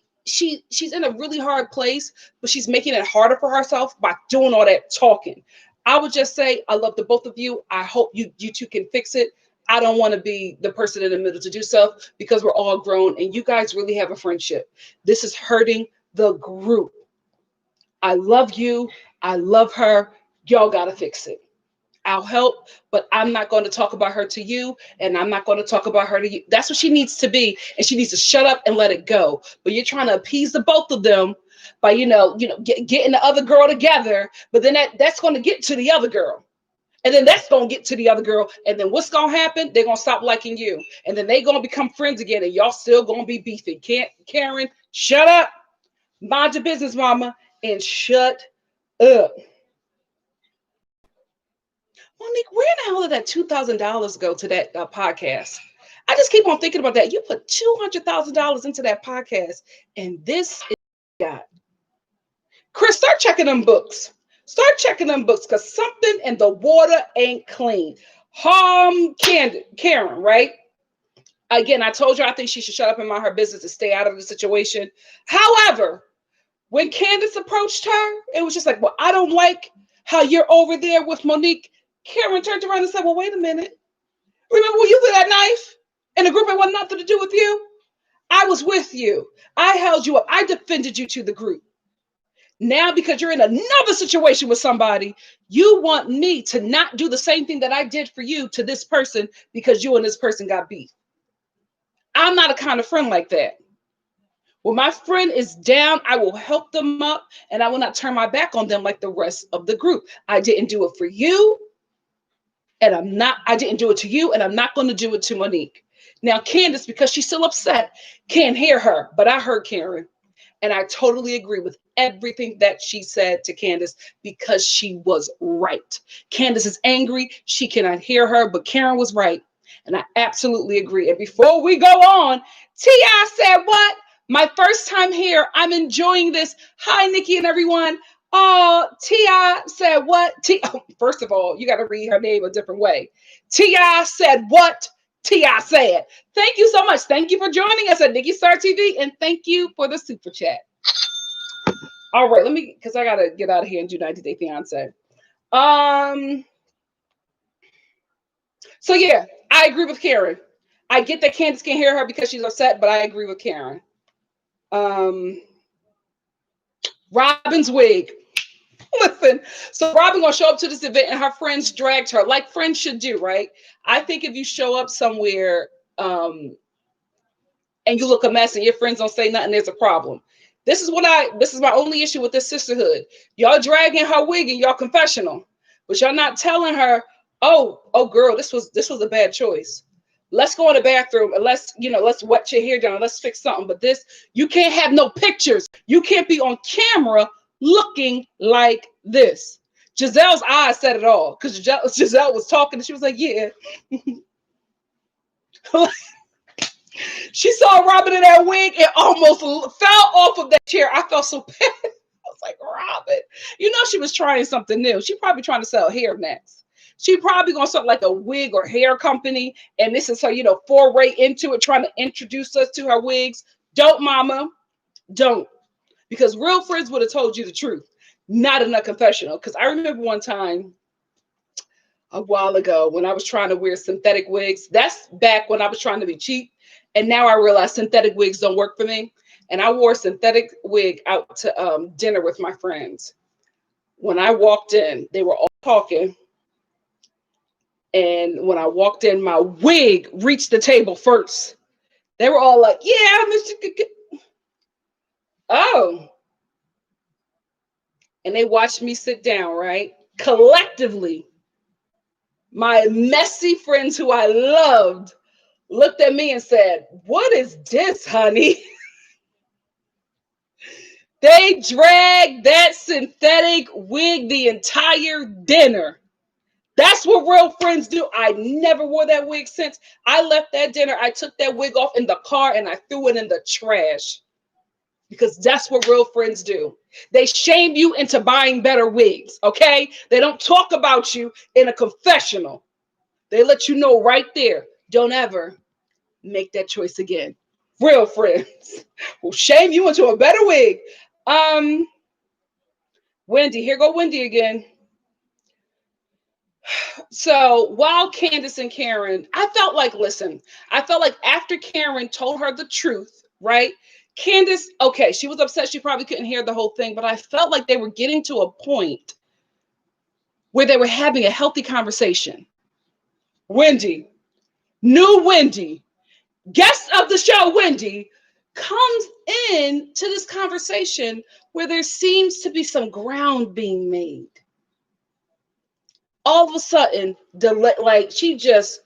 [SPEAKER 1] in a really hard place, but she's making it harder for herself by doing all that talking. I would just say, I love the both of you. I hope you two can fix it. I don't want to be the person in the middle to do so, because we're all grown and you guys really have a friendship. This is hurting the group. I love you. I love her. Y'all got to fix it. I'll help, but I'm not going to talk about her to you, and I'm not going to talk about her to you. That's what she needs to be, and she needs to shut up and let it go. But you're trying to appease the both of them by getting the other girl together, but then that's going to get to the other girl. And then that's going to get to the other girl. And then what's going to happen? They're going to stop liking you. And then they're going to become friends again. And y'all still going to be beefing. Karen, shut up. Mind your business, mama. And shut up. Monique, where in the hell did that $2,000 go to that podcast? I just keep on thinking about that. You put $200,000 into that podcast. And this is God. Chris, start checking them books. Start checking them books, because something in the water ain't clean. Karen, right? Again, I told you I think she should shut up and mind her business and stay out of the situation. However, when Candace approached her, it was just like, well, I don't like how you're over there with Monique. Karen turned around and said, well, wait a minute. Remember when you threw that knife and the group had nothing to do with you? I was with you. I held you up. I defended you to the group. Now, because you're in another situation with somebody, you want me to not do the same thing that I did for you to this person because you and this person got beef. I'm not a kind of friend like that. When my friend is down, I will help them up, and I will not turn my back on them like the rest of the group. I didn't do it for you, and I didn't do it to you, and I'm not going to do it to Monique. Now, Candace, because she's still upset, can't hear her, but I heard Karen. And I totally agree with everything that she said to Candace because she was right. Candace is angry. She cannot hear her, but Karen was right. And I absolutely agree. And before we go on, T.I. said what? My first time here. I'm enjoying this. Hi, Nikki and everyone. Oh, T.I. said what? First of all, you got to read her name a different way. T.I. said what? T.I. said. Thank you so much. Thank you for joining us at NikkiStar TV, and thank you for the super chat. All right, because I got to get out of here and do 90 Day Fiance. So yeah, I agree with Karen. I get that Candace can't hear her because she's upset, but I agree with Karen. Robin's wig. Listen, so Robin gonna show up to this event and her friends dragged her, like friends should do, right? I think if you show up somewhere and you look a mess and your friends don't say nothing, there's a problem. This is my only issue with this sisterhood. Y'all dragging her wig in y'all confessional, but y'all not telling her, oh girl, this was a bad choice. Let's go in the bathroom and let's wet your hair down. Let's fix something. But this, you can't have no pictures. You can't be on camera looking like this. Giselle's eyes said it all, because Giselle was talking and she was like, yeah. She saw Robin in that wig and almost fell off of that chair. I felt so bad. I was like, Robin, she was trying something new. She probably trying to sell hair next. She probably gonna start like a wig or hair company, and this is her, foray into it, trying to introduce us to her wigs. Don't, mama, don't. Because real friends would have told you the truth, not in a confessional. Because I remember one time a while ago when I was trying to wear synthetic wigs. That's back when I was trying to be cheap. And now I realize synthetic wigs don't work for me. And I wore a synthetic wig out to dinner with my friends. When I walked in, they were all talking. And when I walked in, my wig reached the table first. They were all like, yeah, Mr. Oh. And they watched me sit down, right? Collectively, my messy friends who I loved looked at me and said, what is this, honey? They dragged that synthetic wig the entire dinner. That's what real friends do. I never wore that wig since. I left that dinner. I took that wig off in the car and I threw it in the trash. Because that's what real friends do. They shame you into buying better wigs, okay? They don't talk about you in a confessional. They let you know right there, don't ever make that choice again. Real friends will shame you into a better wig. Wendy, here go Wendy again. So while Candace and Karen, I felt like after Karen told her the truth, right? Candace, okay, she was upset. She probably couldn't hear the whole thing, but I felt like they were getting to a point where they were having a healthy conversation. Wendy, new Wendy, guest of the show, Wendy, comes in to this conversation where there seems to be some ground being made. All of a sudden, she just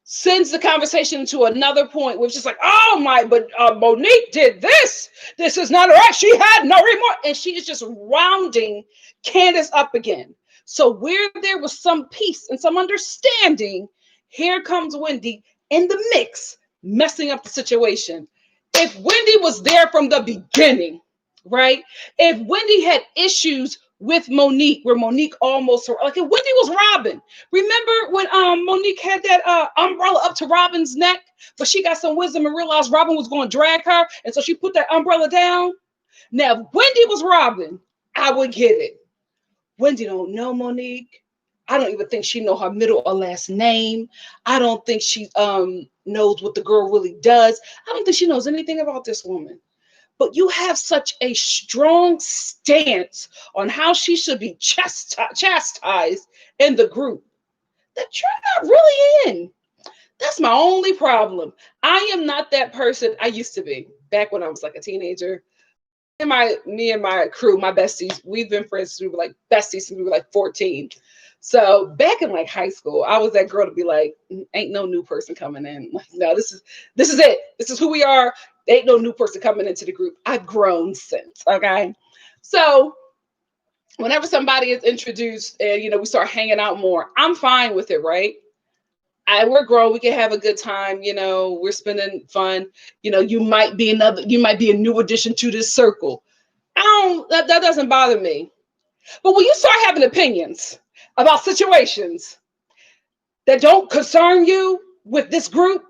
[SPEAKER 1] sends the conversation to another point, which is like, oh my, but Monique did this. This is not right. She had no remorse. And she is just rounding Candace up again. So where there was some peace and some understanding, here comes Wendy in the mix, messing up the situation. If Wendy was there from the beginning, right? If Wendy had issues with Monique, where Monique almost, like, if Wendy was Robin. Remember when Monique had that umbrella up to Robin's neck, but she got some wisdom and realized Robin was going to drag her, and so she put that umbrella down? Now, if Wendy was Robin, I would get it. Wendy don't know Monique. I don't even think she know her middle or last name. I don't think she knows what the girl really does. I don't think she knows anything about this woman. But you have such a strong stance on how she should be chastised in the group that you're not really in. That's my only problem. I am not that person I used to be back when I was like a teenager. Me and my crew, my besties, we've been friends since we were like 14. So back in like high school, I was that girl to be like, ain't no new person coming in. Like, no, this is it. This is who we are. There ain't no new person coming into the group. I've grown since. Okay. So whenever somebody is introduced and we start hanging out more, I'm fine with it, right? We're grown, we can have a good time, we're spending fun. You might be a new addition to this circle. That doesn't bother me. But when you start having opinions about situations that don't concern you with this group,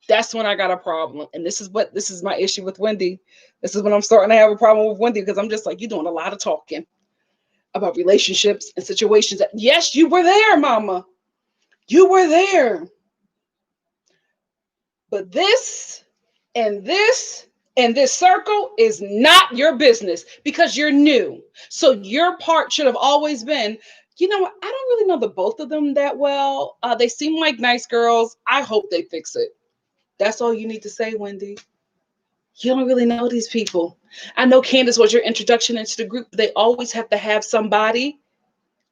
[SPEAKER 1] that's when I got a problem. And this is my issue with Wendy. This is when I'm starting to have a problem with Wendy, because I'm just like, you're doing a lot of talking about relationships and situations that, yes, you were there, mama. You were there. But this and this and this circle is not your business, because you're new. So your part should have always been, I don't really know the both of them that well. They seem like nice girls. I hope they fix it. That's all you need to say, Wendy. You don't really know these people. I know Candace was your introduction into the group. But they always have to have somebody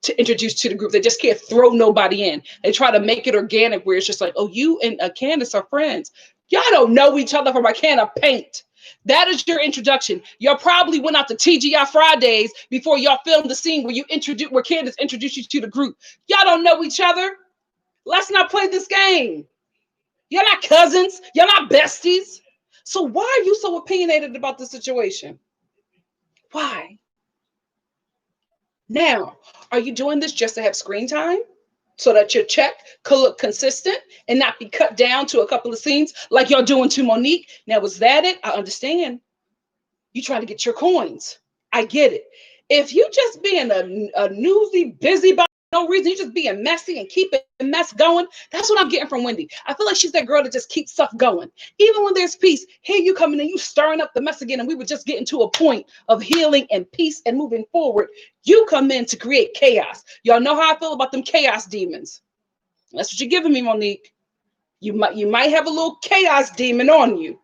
[SPEAKER 1] to introduce to the group. They just can't throw nobody in. They try to make it organic, where it's just like, oh, you and Candace are friends. Y'all don't know each other from a can of paint. That is your introduction. Y'all probably went out to TGI Fridays before y'all filmed the scene where Candace introduced you to the group. Y'all don't know each other. Let's not play this game. You're not cousins. You're not besties. So why are you so opinionated about the situation? Why? Now, are you doing this just to have screen time so that your check could look consistent and not be cut down to a couple of scenes like y'all doing to Monique? Now, was that it? I understand. You try to get your coins. I get it. If you just being a newsy busybody, no reason, you just being messy and keeping mess going, that's what I'm getting from Wendy. I feel like she's that girl that just keeps stuff going. Even when there's peace, here you coming in, you stirring up the mess again, and we were just getting to a point of healing and peace and moving forward. You come in to create chaos. Y'all know how I feel about them chaos demons. That's what you're giving me, Monique. You might have a little chaos demon on you.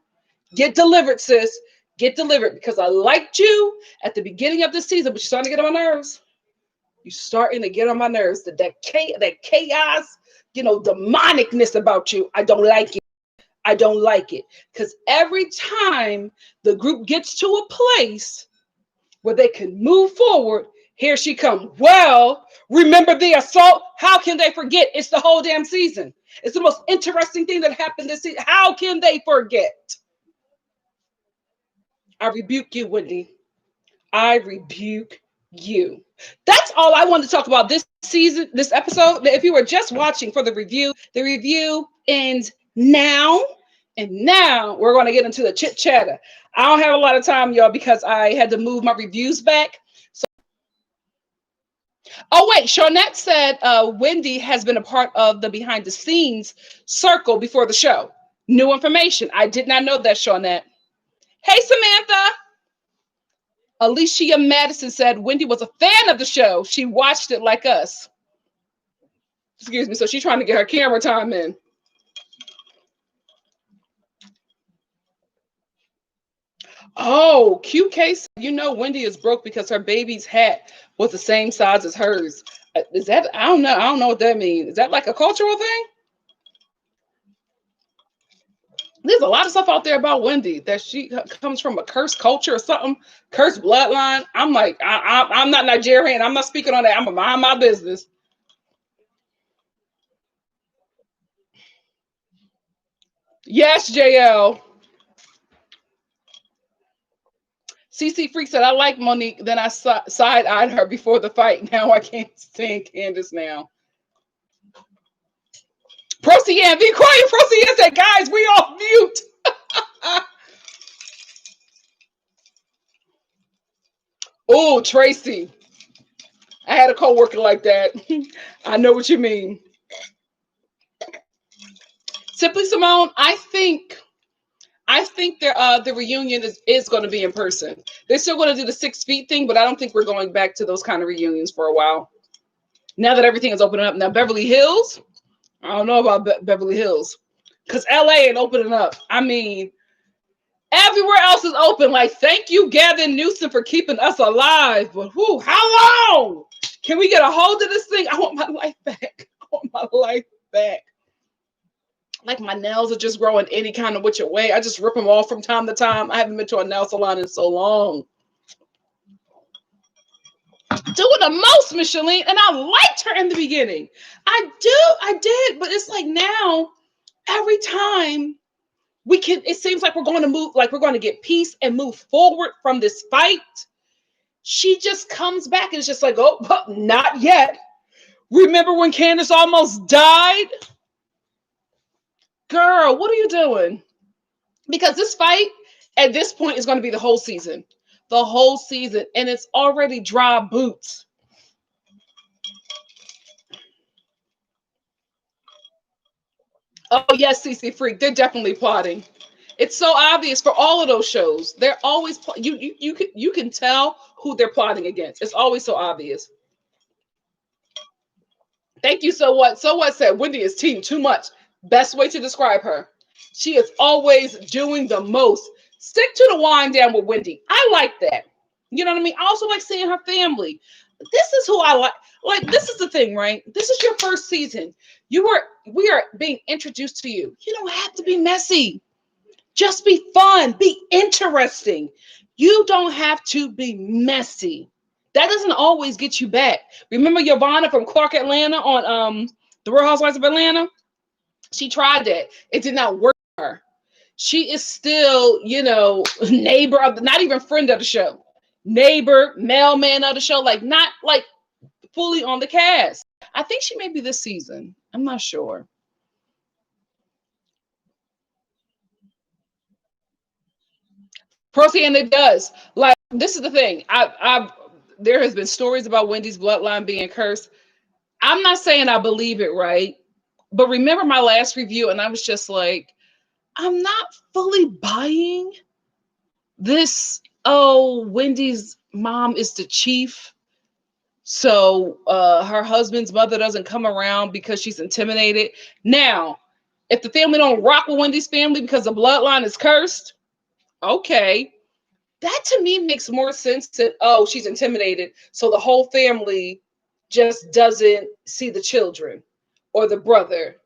[SPEAKER 1] Get delivered, sis. Get delivered, because I liked you at the beginning of the season, but you're starting to get on my nerves. You're starting to get on my nerves. That chaos, demonicness about you. I don't like it. I don't like it. Because every time the group gets to a place where they can move forward, here she comes. Well, remember the assault? How can they forget? It's the whole damn season. It's the most interesting thing that happened this season. How can they forget? I rebuke you, Wendy. I rebuke you. That's all I wanted to talk about this season, this episode. If you were just watching for the review ends now. And now we're going to get into the chit chatter. I don't have a lot of time, y'all, because I had to move my reviews back. Oh, wait, Shawnette said Wendy has been a part of the behind the scenes circle before the show. New information. I did not know that, Shawnette. Hey, Samantha. Alicia Madison said Wendy was a fan of the show. She watched it like us. Excuse me. So she's trying to get her camera time in. Oh, QK said, Wendy is broke because her baby's hat was the same size as hers. Is that, I don't know. I don't know what that means. Is that like a cultural thing? There's a lot of stuff out there about Wendy that she comes from a cursed culture or something, cursed bloodline. I'm like, I'm not Nigerian. I'm not speaking on that. I'm gonna mind my business. Yes, JL. CC Freak said, I like Monique. Then I side-eyed her before the fight. Now I can't stand Candace now. Procyan, be quiet. Procyan said, guys, we off mute. Oh, Tracy. I had a co-worker like that. I know what you mean. Simply Simone, I think the reunion is going to be in person. They're still going to do the 6 feet thing, but I don't think we're going back to those kind of reunions for a while. Now that everything is opening up. Now, Beverly Hills, I don't know about Beverly Hills, because LA ain't opening up. I mean, everywhere else is open. Like, thank you, Gavin Newsom, for keeping us alive. But how long Can we get a hold of this thing? I want my life back. I want my life back. Like my nails are just growing any kind of which way. I just rip them off from time to time. I haven't been to a nail salon in so long. Doing the most, Micheline, and I liked her in the beginning. I did, but it's like now, every time it seems like we're going to move, like we're going to get peace and move forward from this fight. She just comes back and it's just like, oh, not yet. Remember when Candace almost died? Girl, what are you doing? Because this fight at this point is going to be the whole season. The whole season. And it's already dry boots. Oh, yes, CC Freak. They're definitely plotting. It's so obvious for all of those shows. They're always you can tell who they're plotting against. It's always so obvious. Thank you. So what? So what said Wendy is team too much. Best way to describe her. She is always doing the most. Stick to the wind down with Wendy. I like that. You know what I mean? I also like seeing her family. This is who I like. Like, this is the thing, right? This is your first season. We are being introduced to you. You don't have to be messy. Just be fun. Be interesting. You don't have to be messy. That doesn't always get you back. Remember Yvonne from Clark Atlanta on The Real Housewives of Atlanta? She tried that. It did not work for her. She is still, neighbor of not even friend of the show. Neighbor, mailman of the show, like not like fully on the cast. I think she may be this season. I'm not sure. Proceed, and it does. Like, this is the thing. There has been stories about Wendy's bloodline being cursed. I'm not saying I believe it, right? But remember my last review, and I was just like, I'm not fully buying this. Oh, Wendy's mom is the chief. So her husband's mother doesn't come around because she's intimidated. Now, if the family don't rock with Wendy's family because the bloodline is cursed, okay. That to me makes more sense than, oh, she's intimidated. So the whole family just doesn't see the children or the brother.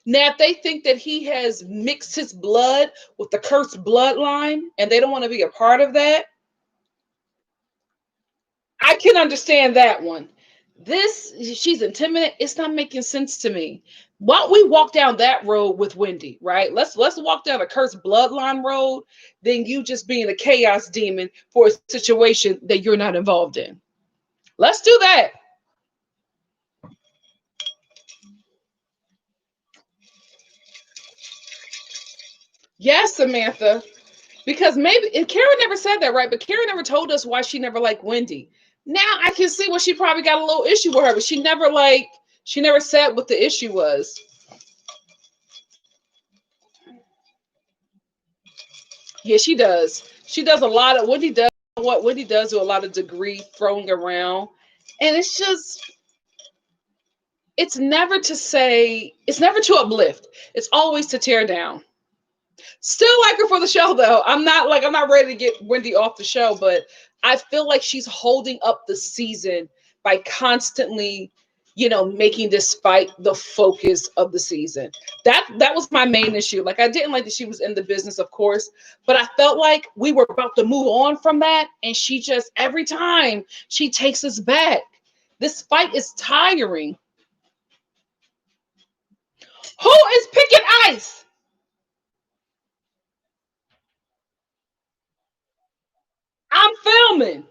[SPEAKER 1] Now, if they think that he has mixed his blood with the cursed bloodline and they don't want to be a part of that, I can understand that one. She's intimidated. It's not making sense to me. Why don't we walk down that road with Wendy, right? Let's walk down a cursed bloodline road than you just being a chaos demon for a situation that you're not involved in. Let's do that. Yes, Samantha. Because maybe, and Karen never said that, right? But Karen never told us why she never liked Wendy. Now I can see what she probably got a little issue with her, but she never said what the issue was. Yeah, she does. She does a lot of Wendy does do a lot of degree throwing around. And it's never to uplift. It's always to tear down. Still like her for the show though. I'm not ready to get Wendy off the show, but I feel like she's holding up the season by constantly, making this fight the focus of the season. That was my main issue. Like, I didn't like that she was in the business, of course, but I felt like we were about to move on from that, and she just every time she takes us back. This fight is tiring. Who is picking ice? I'm filming.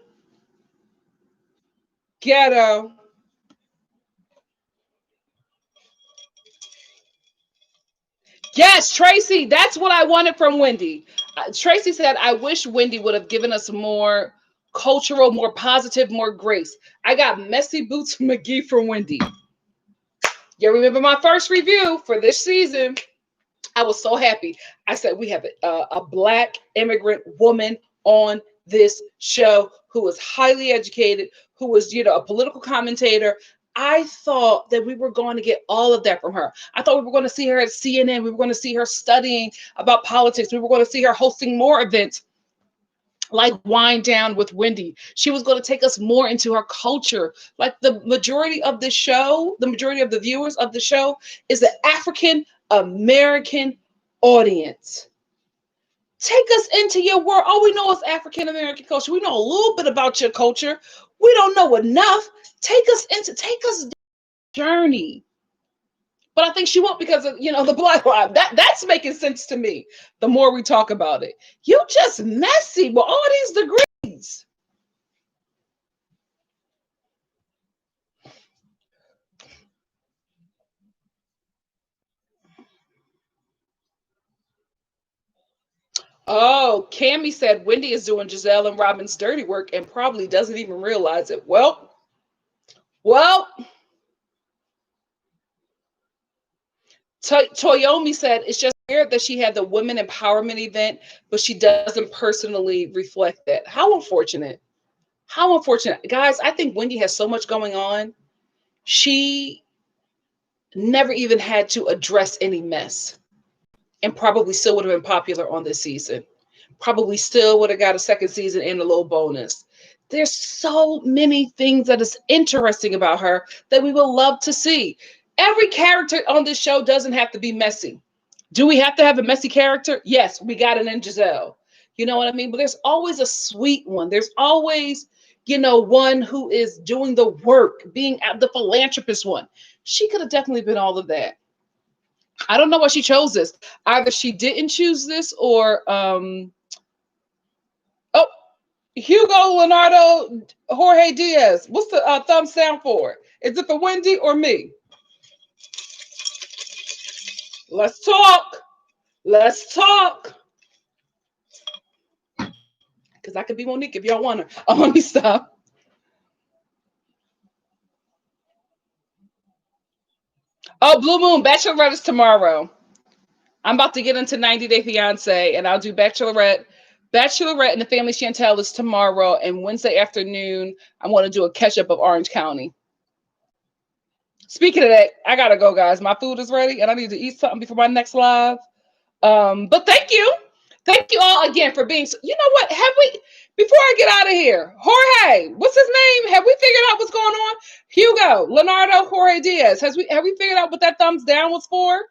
[SPEAKER 1] Ghetto. Yes, Tracy, that's what I wanted from Wendy. Tracy said, I wish Wendy would have given us more cultural, more positive, more grace. I got messy boots McGee from Wendy. You remember my first review for this season? I was so happy. I said, we have a Black immigrant woman on this show who is highly educated, who was, a political commentator. I thought that we were going to get all of that from her. I thought we were going to see her at CNN. We were going to see her studying about politics. We were going to see her hosting more events. like Wind Down with Wendy. She was going to take us more into her culture. Like the majority of the show, the majority of the viewers of the show is an African American audience. Take us into your world. All we know is African American culture. We know a little bit about your culture. We don't know enough. Take us down the journey. But I think she won't because of, the Black Lives. That's making sense to me the more we talk about it. You just messy with all these degrees. Oh, Cammy said Wendy is doing Giselle and Robin's dirty work and probably doesn't even realize it. Well, Toyomi said it's just weird that she had the women empowerment event, but she doesn't personally reflect that. How unfortunate. How unfortunate. Guys, I think Wendy has so much going on. She never even had to address any mess and probably still would have been popular on this season. Probably still would have got a second season and a little bonus. There's so many things that is interesting about her that we would love to see. Every character on this show doesn't have to be messy. Do we have to have a messy character? Yes, we got it in Giselle. You know what I mean? But there's always a sweet one. There's always, one who is doing the work, being the philanthropist one. She could have definitely been all of that. I don't know why she chose this. Either she didn't choose this or Hugo, Leonardo, Jorge Diaz. What's the thumbs down for? Is it for Wendy or me? Let's talk. Let's talk. Because I could be Monique if y'all want her. Oh, let me stop. Oh, Blue Moon, Bachelorette is tomorrow. I'm about to get into 90 Day Fiance, and I'll do Bachelorette. Bachelorette and the Family Chantel is tomorrow, and Wednesday afternoon, I want to do a catch-up of Orange County. Speaking of that, I gotta go, guys. My food is ready, and I need to eat something before my next live. But thank you all again for being. You know what? Have we? Before I get out of here, Jorge, what's his name? Have we figured out what's going on? Hugo, Leonardo, Jorge Diaz. Have we figured out what that thumbs down was for?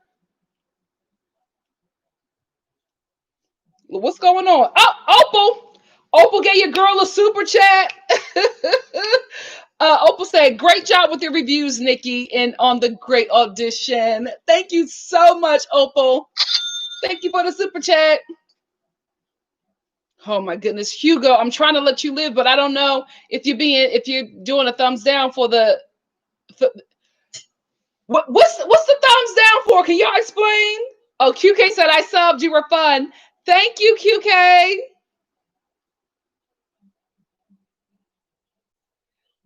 [SPEAKER 1] What's going on? Oh, Opal gave your girl a super chat. Opal said, "Great job with your reviews, Nikki, and on the great audition." Thank you so much, Opal. Thank you for the super chat. Oh my goodness, Hugo, I'm trying to let you live, but I don't know if you're doing a thumbs down for the. What's the thumbs down for? Can y'all explain? Oh, QK said I subbed. You were fun. Thank you, QK.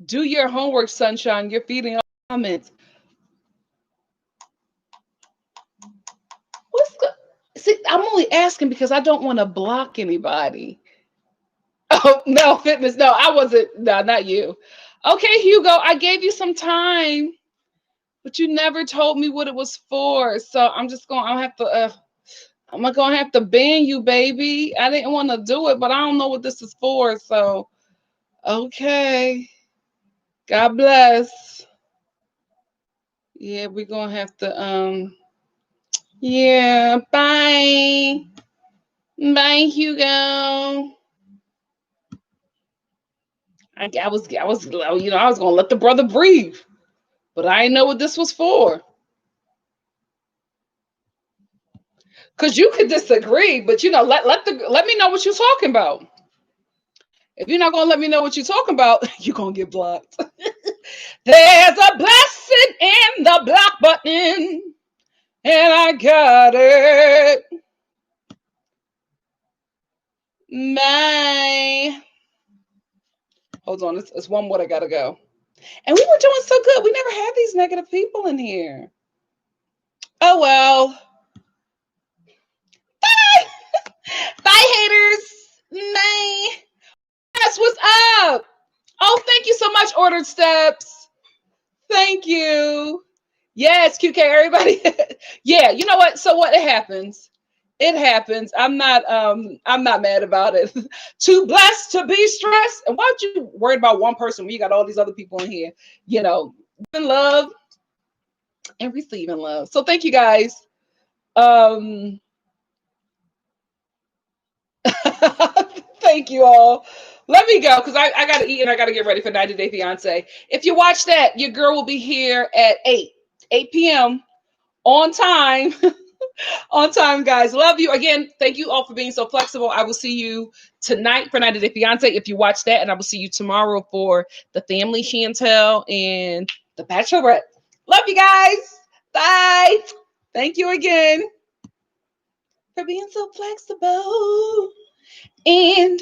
[SPEAKER 1] Do your homework, Sunshine. You're feeding all comments. See, I'm only asking because I don't want to block anybody. Oh, no, fitness. No, I wasn't. No, not you. Okay, Hugo, I gave you some time, but you never told me what it was for. So I'm gonna have to ban you, baby. I didn't want to do it, but I don't know what this is for. So, okay. God bless. Yeah, we're gonna have to yeah, bye. Bye, Hugo. I was gonna let the brother breathe, but I didn't know what this was for. Cause you could disagree, but let me know what you're talking about. If you're not gonna let me know what you're talking about, you're gonna get blocked. There's a blessing in the block button, and I got it. Bye. Hold on, it's one more. I gotta go. And we were doing so good. We never had these negative people in here. Oh well. Bye. Bye, haters. Bye. That's what's up. Oh, thank you so much, Ordered Steps. Thank you. Yes, QK, everybody. Yeah, you know what? So what happens It happens. I'm not mad about it. Too blessed to be stressed. And why don't you worry about one person when you got all these other people in here, you know, giving love and receiving love. So thank you guys. Um Thank you all. Let me go because I gotta eat and I gotta get ready for 90 Day Fiance. If you watch that, your girl will be here at 8 p.m. on time. On time, guys. Love you. Again, thank you all for being so flexible. I will see you tonight for 90 Day Fiance if you watch that, and I will see you tomorrow for the family Chantel and the Bachelorette. Love you guys. Bye. Thank you again for being so flexible. And